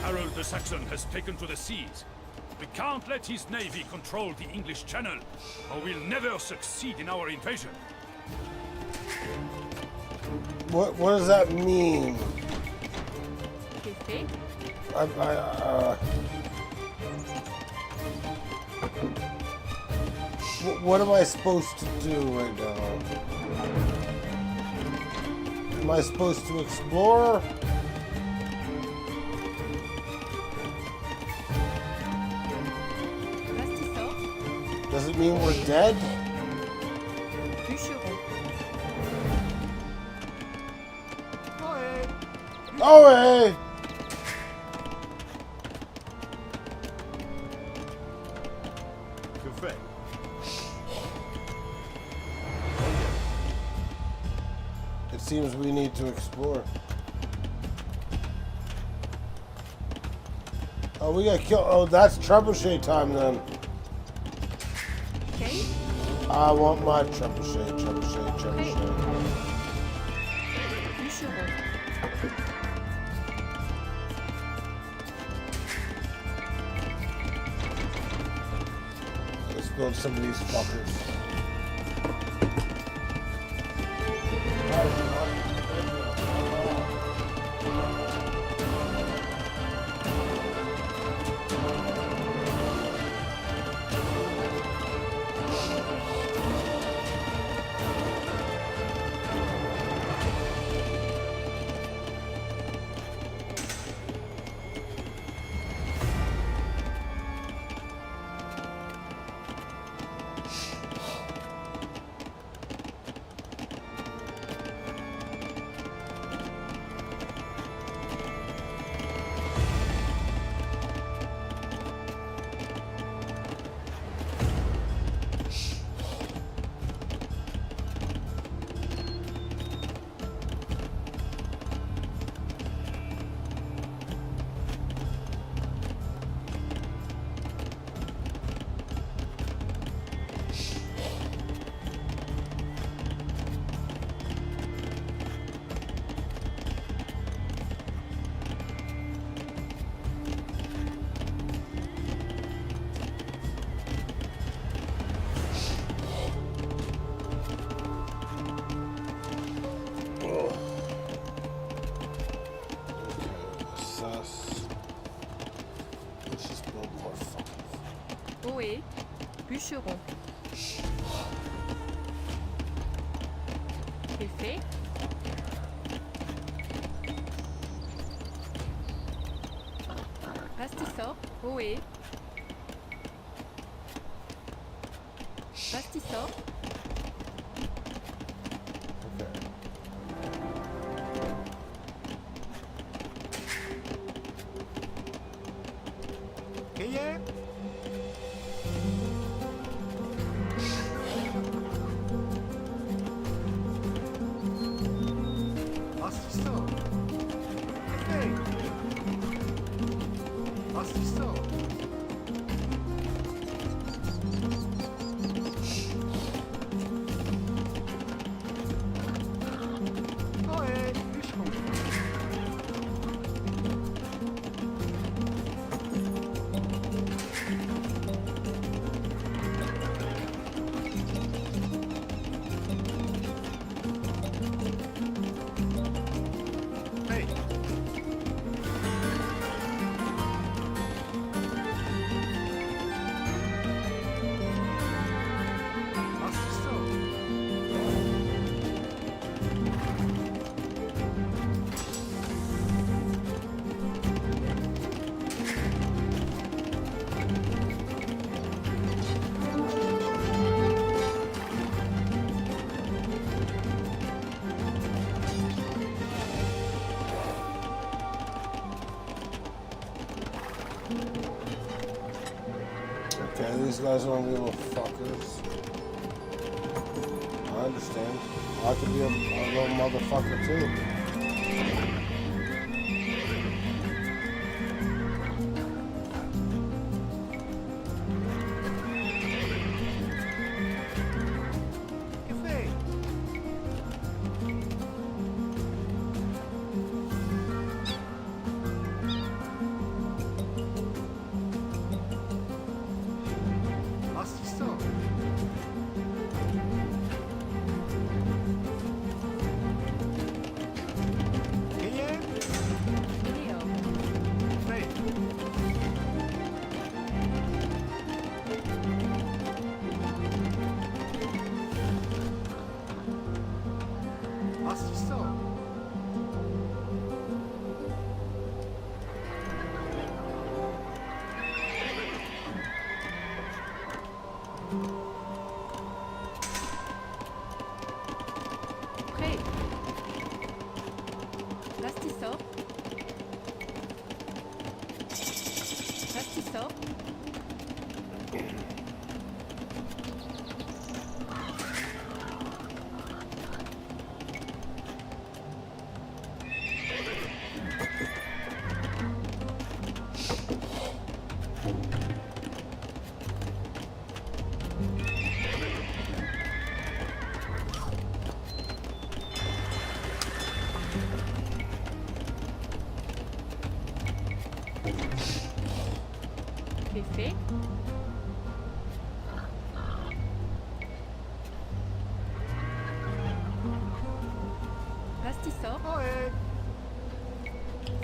G: Harold the Saxon has taken to the seas. We can't let his navy control the English Channel, or we'll never succeed in our invasion.
A: What does that mean?
H: C'est fait.
A: What am I supposed to do right now? Am I supposed to explore?
H: Bastisseur.
A: Does it mean we're dead?
H: Bûcheron.
A: Oh, hey!
E: Que fait?
A: It seems we need to explore. Oh, we got killed. Oh, that's trebuchet time then.
H: Okay.
A: I want my trebuchet.
H: Bûcheron.
A: Let's build some of these fuckers.
H: Ohé. Bûcheron. C'est fait. Bastisseur. Ohé. Bastisseur. Okay, these guys are little fuckers. I understand. I could be a little motherfucker too.
J: 있어? Perfeito. Pastiço.
F: Oi,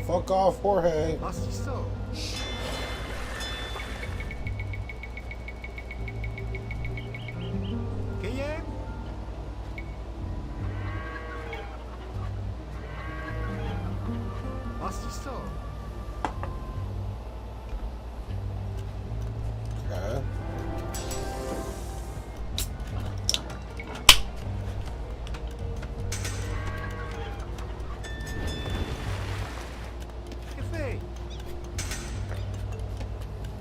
A: Fuck off, Jorge.
F: pastiço. Quem é? Pastiço.
A: Okay.
F: Que foi?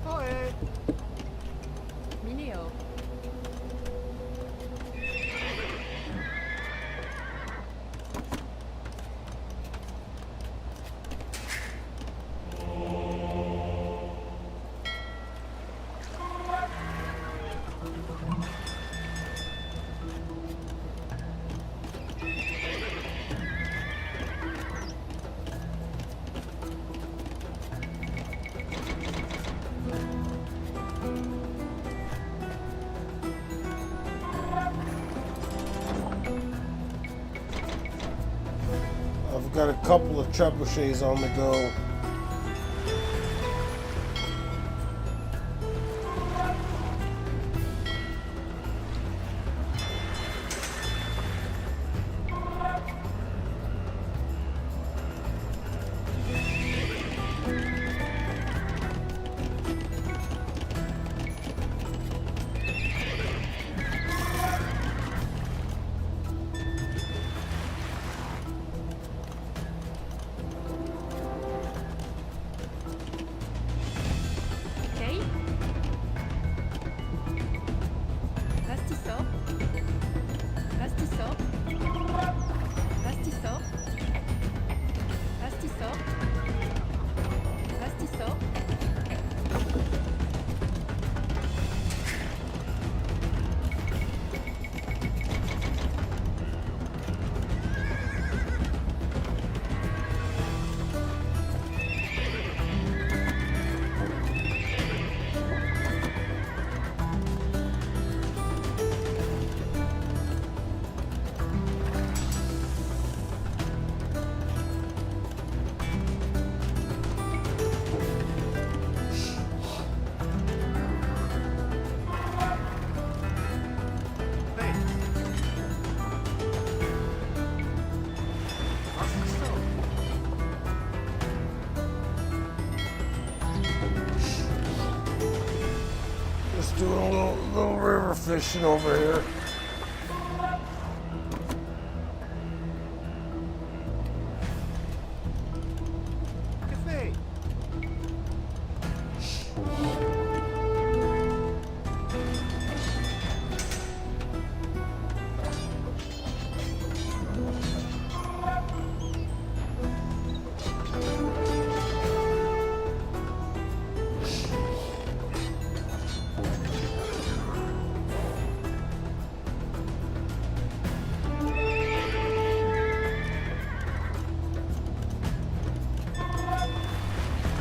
F: Oi.
J: Mineo.
A: I've got a couple of trebuchets on the go.
J: Ok? Pastiço. Pastiço. Pastiço. Pastiço. Pastiço.
F: Hey. Pastiço.
A: Just doing a little river fishing over here.
F: Que foi?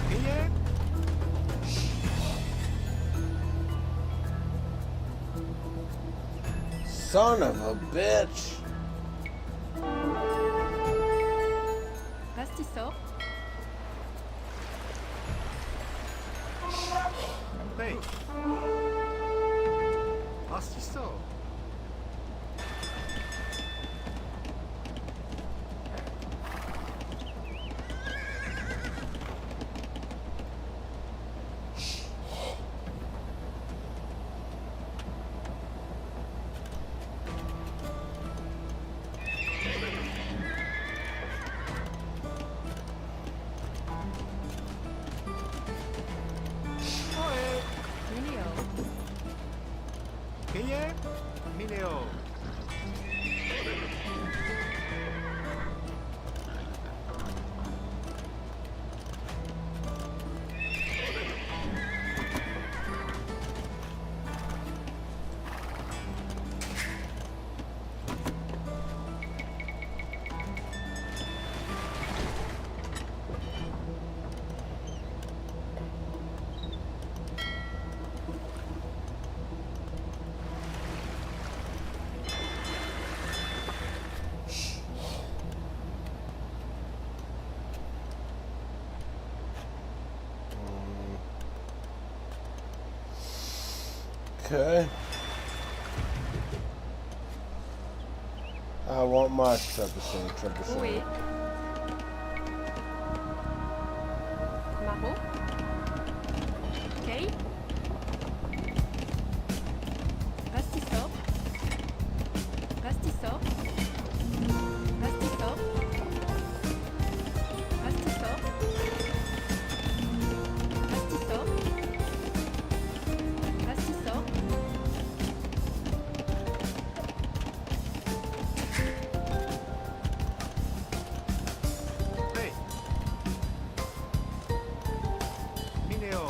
F: Quem é?
A: Son of a bitch.
J: Pastiço.
F: Hey. Pastiço. Mineo.
A: Okay. I want my trebuchet.
J: Où est Maro? Ok. Rastisor. Rastisor. Rastisor. Rastisor. Rastisor. Rastisor.
F: Hey. Mineo.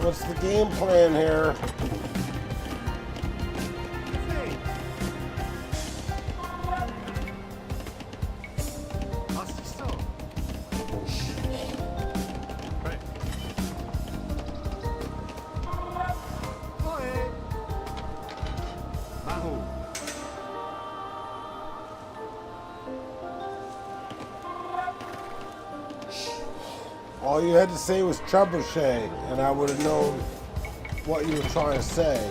A: What's the game plan here?
F: Hey. Rastisor. Hey. Oe. Mahu.
A: All you had to say was trebuchet, and I would have known what you were trying to say.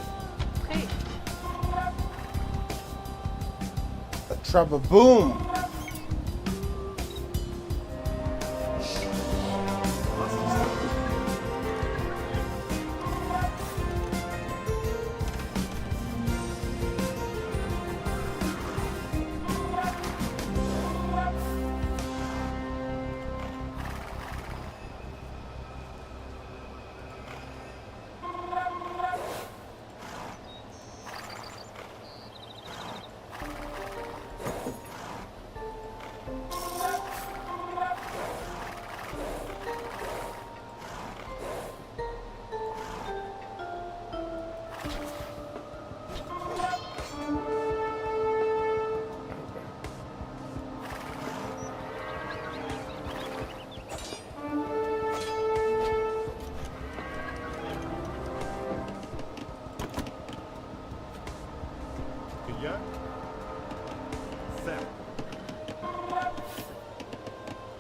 J: Hey.
A: A trebuboom.
F: Yeah. Sam.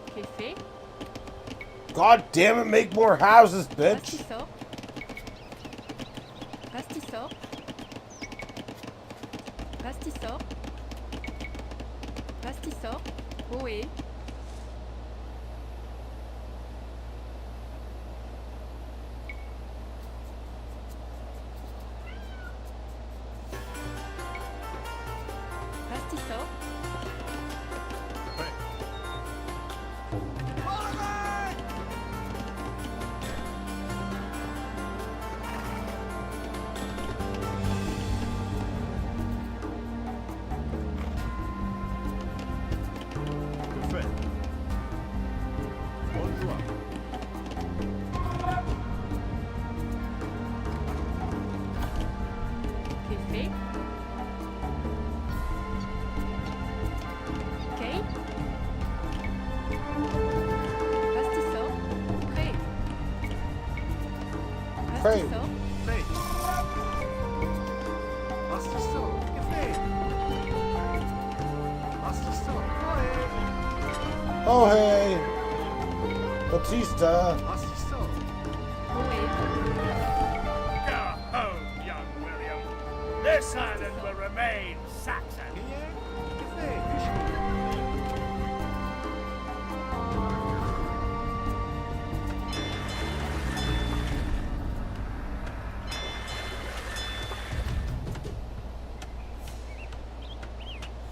J: Ok, fait.
A: God damn it, make more houses, bitch.
J: Rastisor. Rastisor. Rastisor. Rastisor. Où est Rastisor.
F: Hey.
A: Hey.
J: Pastis sort.
F: Hey. Pastis sort. Hey. Pastis sort.
A: Oh, hey. Batista.
F: Pastis sort.
J: Ohé.
G: Go home, young William. This island will remain Saxon.
F: Hey.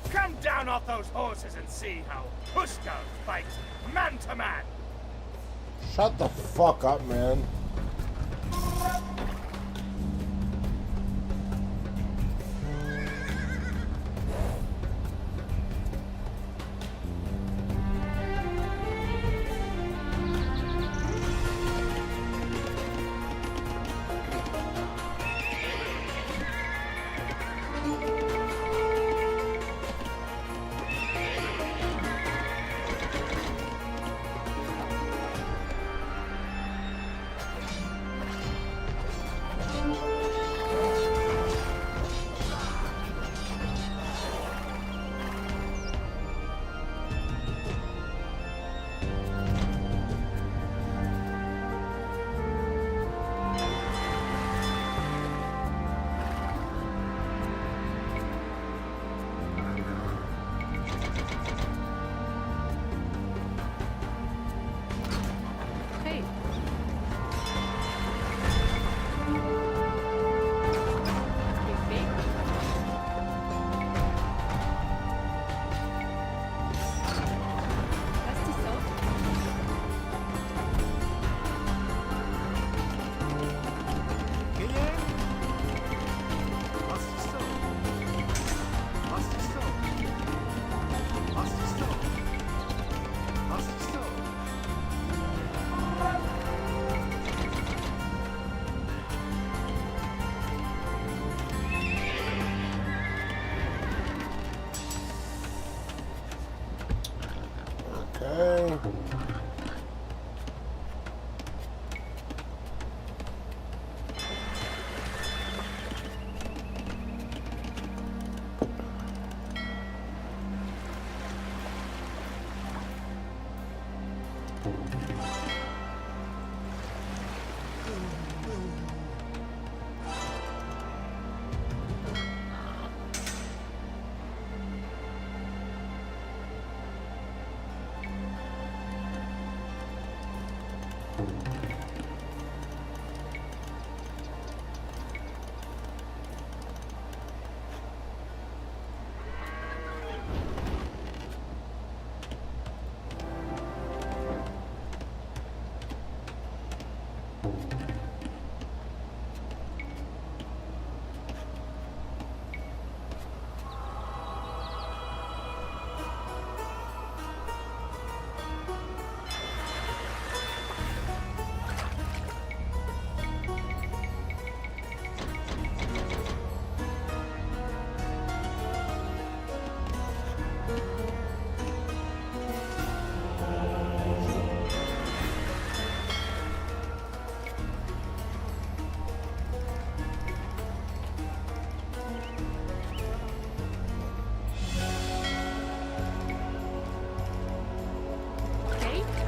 G: Come down off those horses and see how Pushka fights man to man.
A: Shut the fuck up, man.
J: Hey. Café. Pastis sort.
F: Pastis sort. Pastis sort. Pastis sort. Pastis sort.
A: Okay.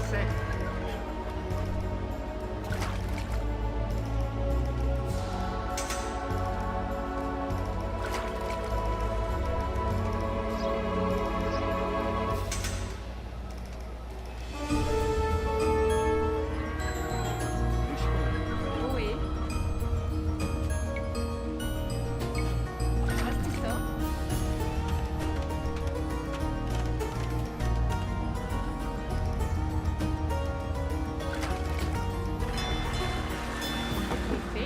J: Hey. Ohé. Pastis sort. Café.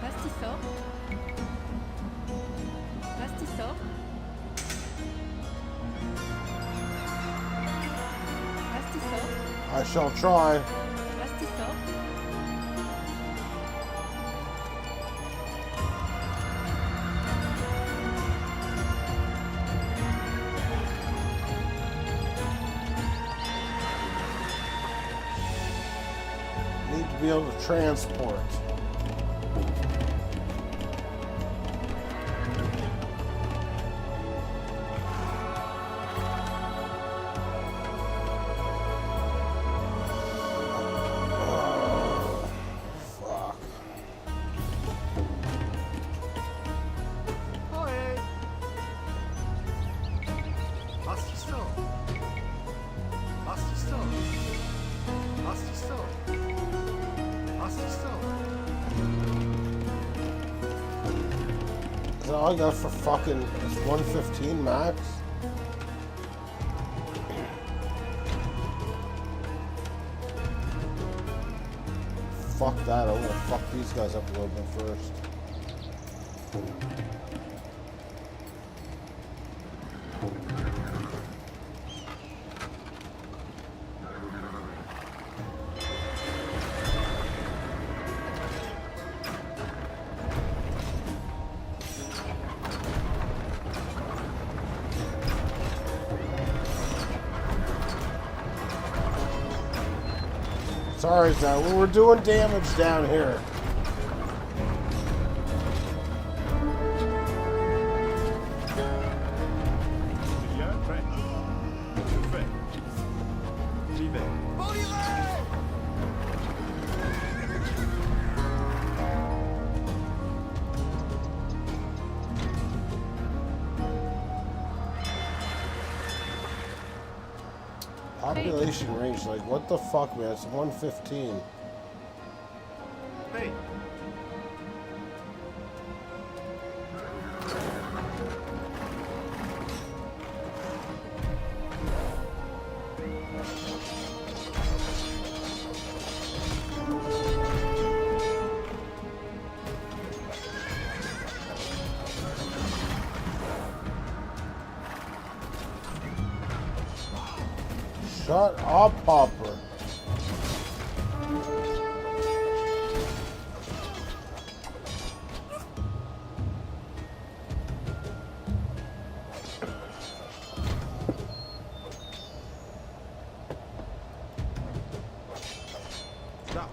J: Pastis sort. Pastis sort. Pastis sort.
A: I shall try.
J: Pastis sort.
A: Need to be able to transport. Is that all I got for fucking, it's 115 max? Fuck that, I'm gonna fuck these guys up a little bit first. Sorry, Zach. We're doing damage down here. Population range, like what the fuck, man? It's 115.
F: Hey.
A: Shut up, Hopper.
F: Stop.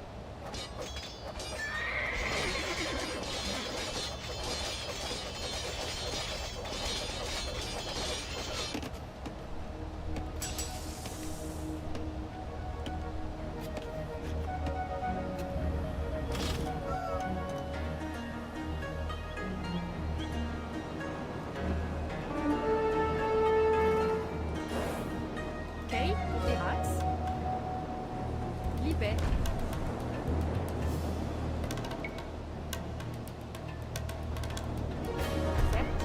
J: Kay, Terax. Libet. Certes.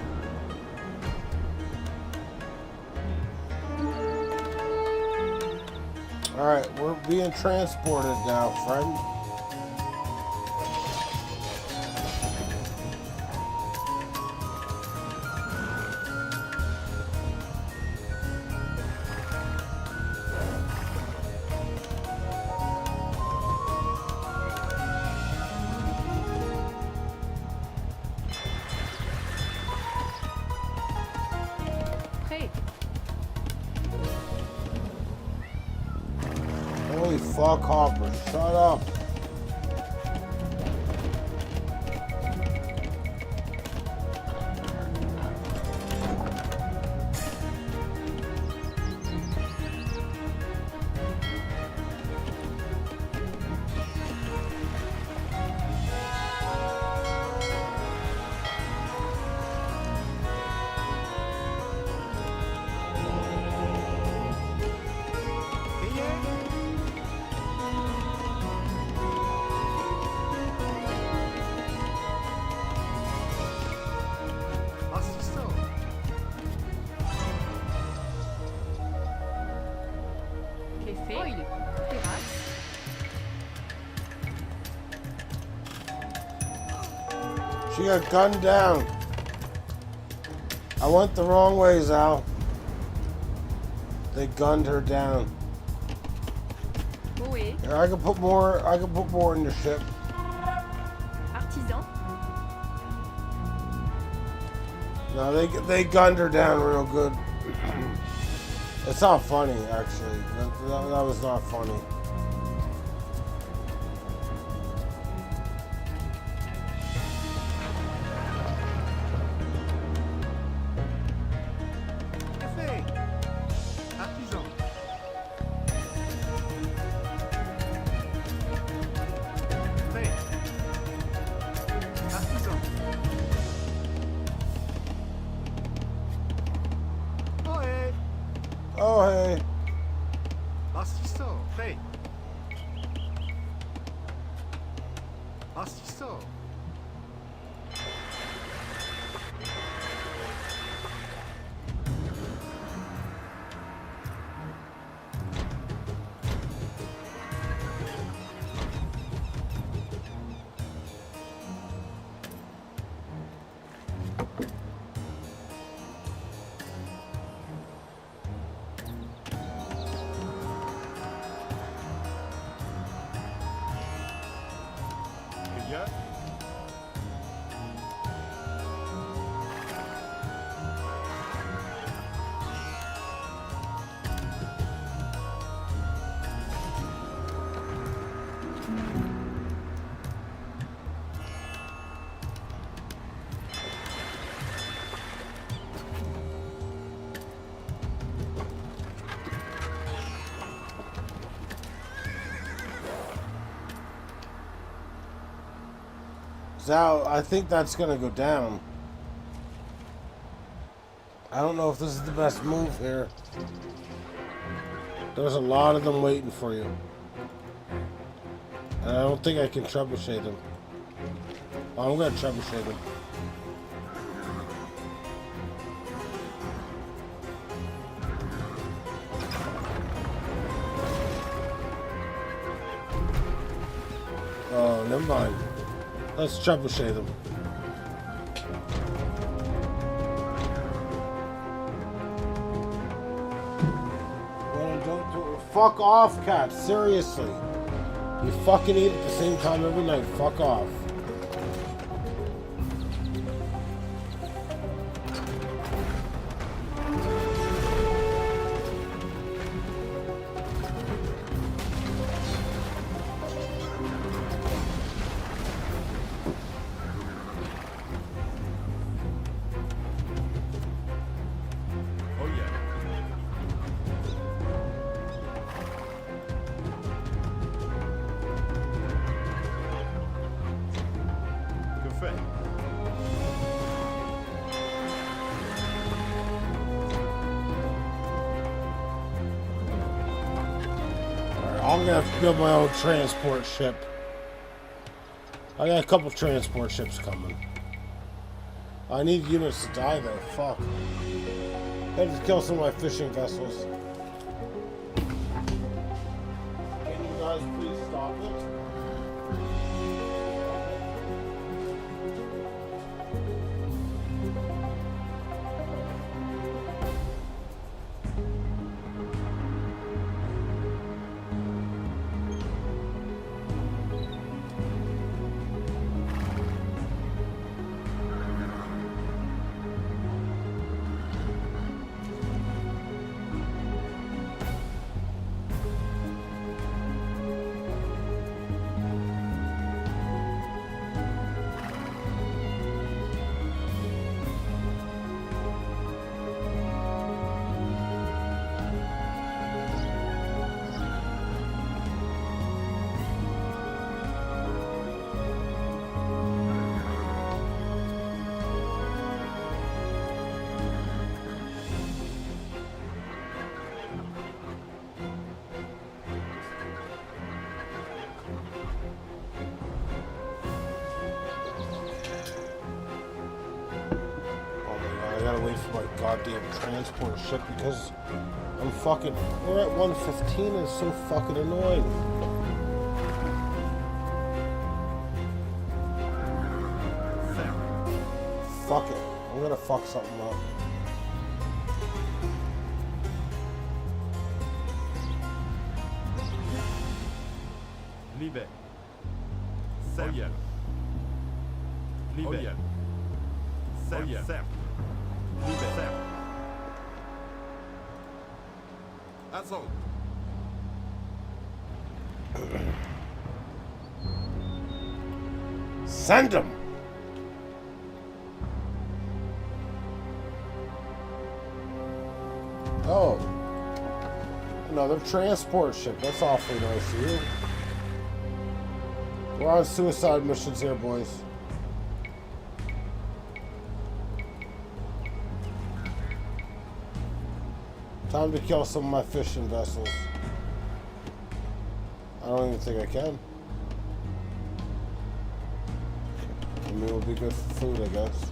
A: Alright, we're being transported now, friend.
J: Prêt.
A: Holy fuck, Hopper, shut up.
F: Assistant.
J: Qu'est fait? Oil. Terax.
A: She got gunned down. I went the wrong way, Zal. They gunned her down.
J: Boé.
A: Here, I can put more in the ship.
J: Artisan.
A: No, they gunned her down real good. It's not funny, actually. That was not funny. Oh, hey.
F: Assisto, hey. Assisto. Yeah.
A: Now, I think that's going to go down. I don't know if this is the best move here. There's a lot of them waiting for you. And I don't think I can trebuchet them. Oh, I'm going to trebuchet them. Oh, never mind. Let's trebuchet them. Well, don't do it. Fuck off, cat. Seriously. You fucking eat at the same time every night. Fuck off. I'm gonna have to build my own transport ship. I got a couple transport ships coming. I need units to die though. Fuck. I have to kill some of my fishing vessels. Can you guys please stop it? I gotta wait for my goddamn transport ship because I'm fucking. We're at 1:15 and it's so fucking annoying. Fuck it. I'm gonna fuck something up.
F: Liebe. Serbian. Liebe. Serbian. Liebe. That's all.
A: Send them. Oh. Another transport ship. That's awfully nice of you. We're on suicide missions here, boys. Time to kill some of my fishing vessels. I don't even think I can. I mean, it'll be good for food, I guess.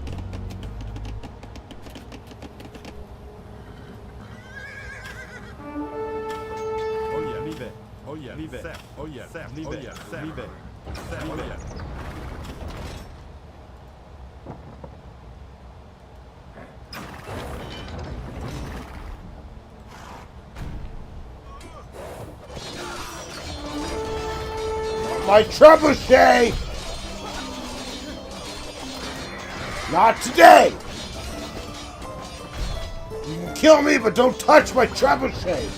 A: My trebuchet! Not today! You can kill me, but don't touch my trebuchet!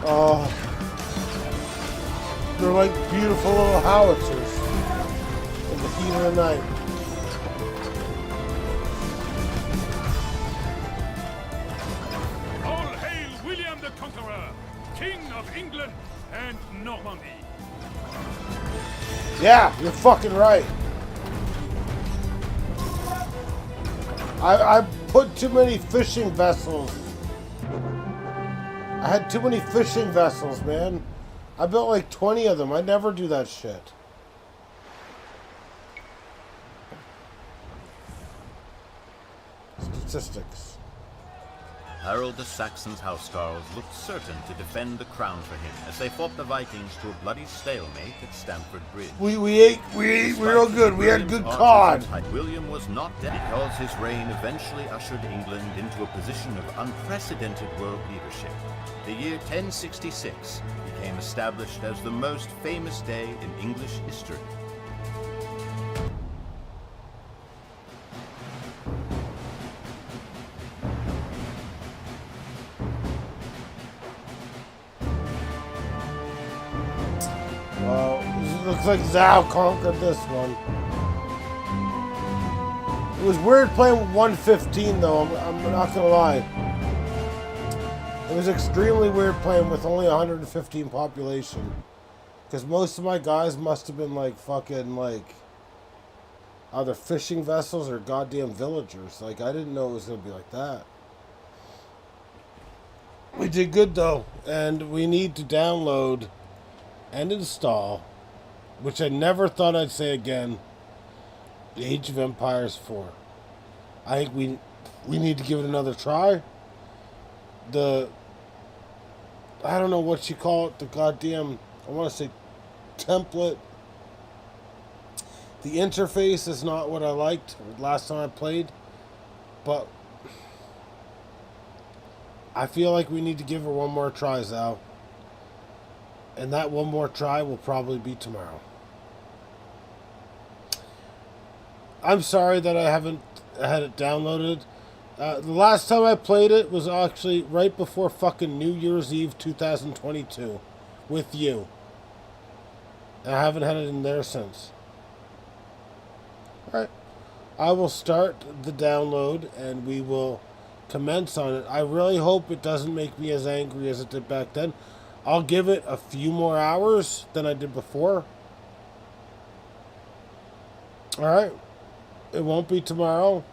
A: Oh. They're like beautiful little howitzers in the heat of the night.
G: England and Normandy.
A: Yeah, you're fucking right. I put too many fishing vessels. I had too many fishing vessels, man. I built like 20 of them. I never do that shit. Statistics.
E: Harold the Saxon's housecarls looked certain to defend the crown for him as they fought the Vikings to a bloody stalemate at Stamford Bridge.
A: We ate real good. We had good cod.
E: William was not dead because his reign eventually ushered England into a position of unprecedented world leadership. The year 1066 became established as the most famous day in English history.
A: Looks like Zhao conquered this one. It was weird playing with 115 though, I'm not gonna lie. It was extremely weird playing with only 115 population. Because most of my guys must have been like fucking like either fishing vessels or goddamn villagers. Like I didn't know it was gonna be like that. We did good though, and we need to download and install, which I never thought I'd say again, Age of Empires 4. I think we need to give it another try. I don't know what you call it, the goddamn, I want to say template. The interface is not what I liked last time I played, but I feel like we need to give it one more try, Zal. And that one more try will probably be tomorrow. I'm sorry that I haven't had it downloaded. The last time I played it was actually right before fucking New Year's Eve 2022 with you. And I haven't had it in there since. Alright. I will start the download and we will commence on it. I really hope it doesn't make me as angry as it did back then. I'll give it a few more hours than I did before. Alright. It won't be tomorrow.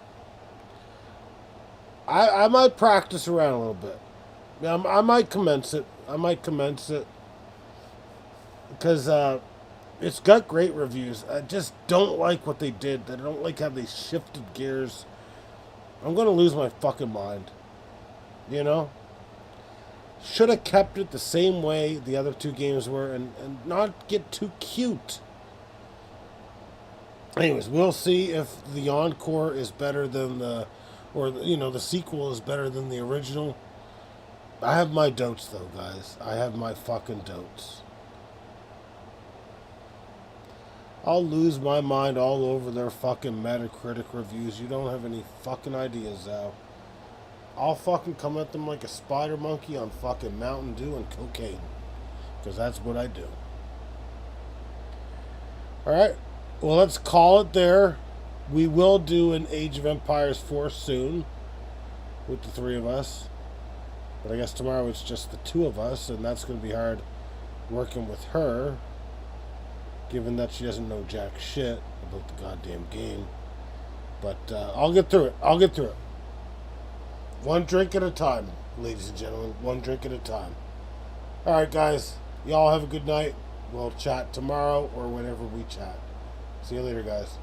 A: I might practice around a little bit. I might commence it. Because it's got great reviews. I just don't like what they did. I don't like how they shifted gears. I'm going to lose my fucking mind. You know? Should have kept it the same way the other two games were and not get too cute. Anyways, we'll see if the Encore is better than the sequel is better than the original. I have my doubts though, guys. I have my fucking doubts. I'll lose my mind all over their fucking Metacritic reviews. You don't have any fucking ideas, Zal. I'll fucking come at them like a spider monkey on fucking Mountain Dew and cocaine. Because that's what I do. Alright. Well, let's call it there. We will do an Age of Empires 4 soon. With the three of us. But I guess tomorrow it's just the two of us. And that's going to be hard working with her. given that she doesn't know jack shit about the goddamn game. But I'll get through it. I'll get through it. One drink at a time, ladies and gentlemen. One drink at a time. Alright, guys. Y'all have a good night. We'll chat tomorrow or whenever we chat. See you later, guys.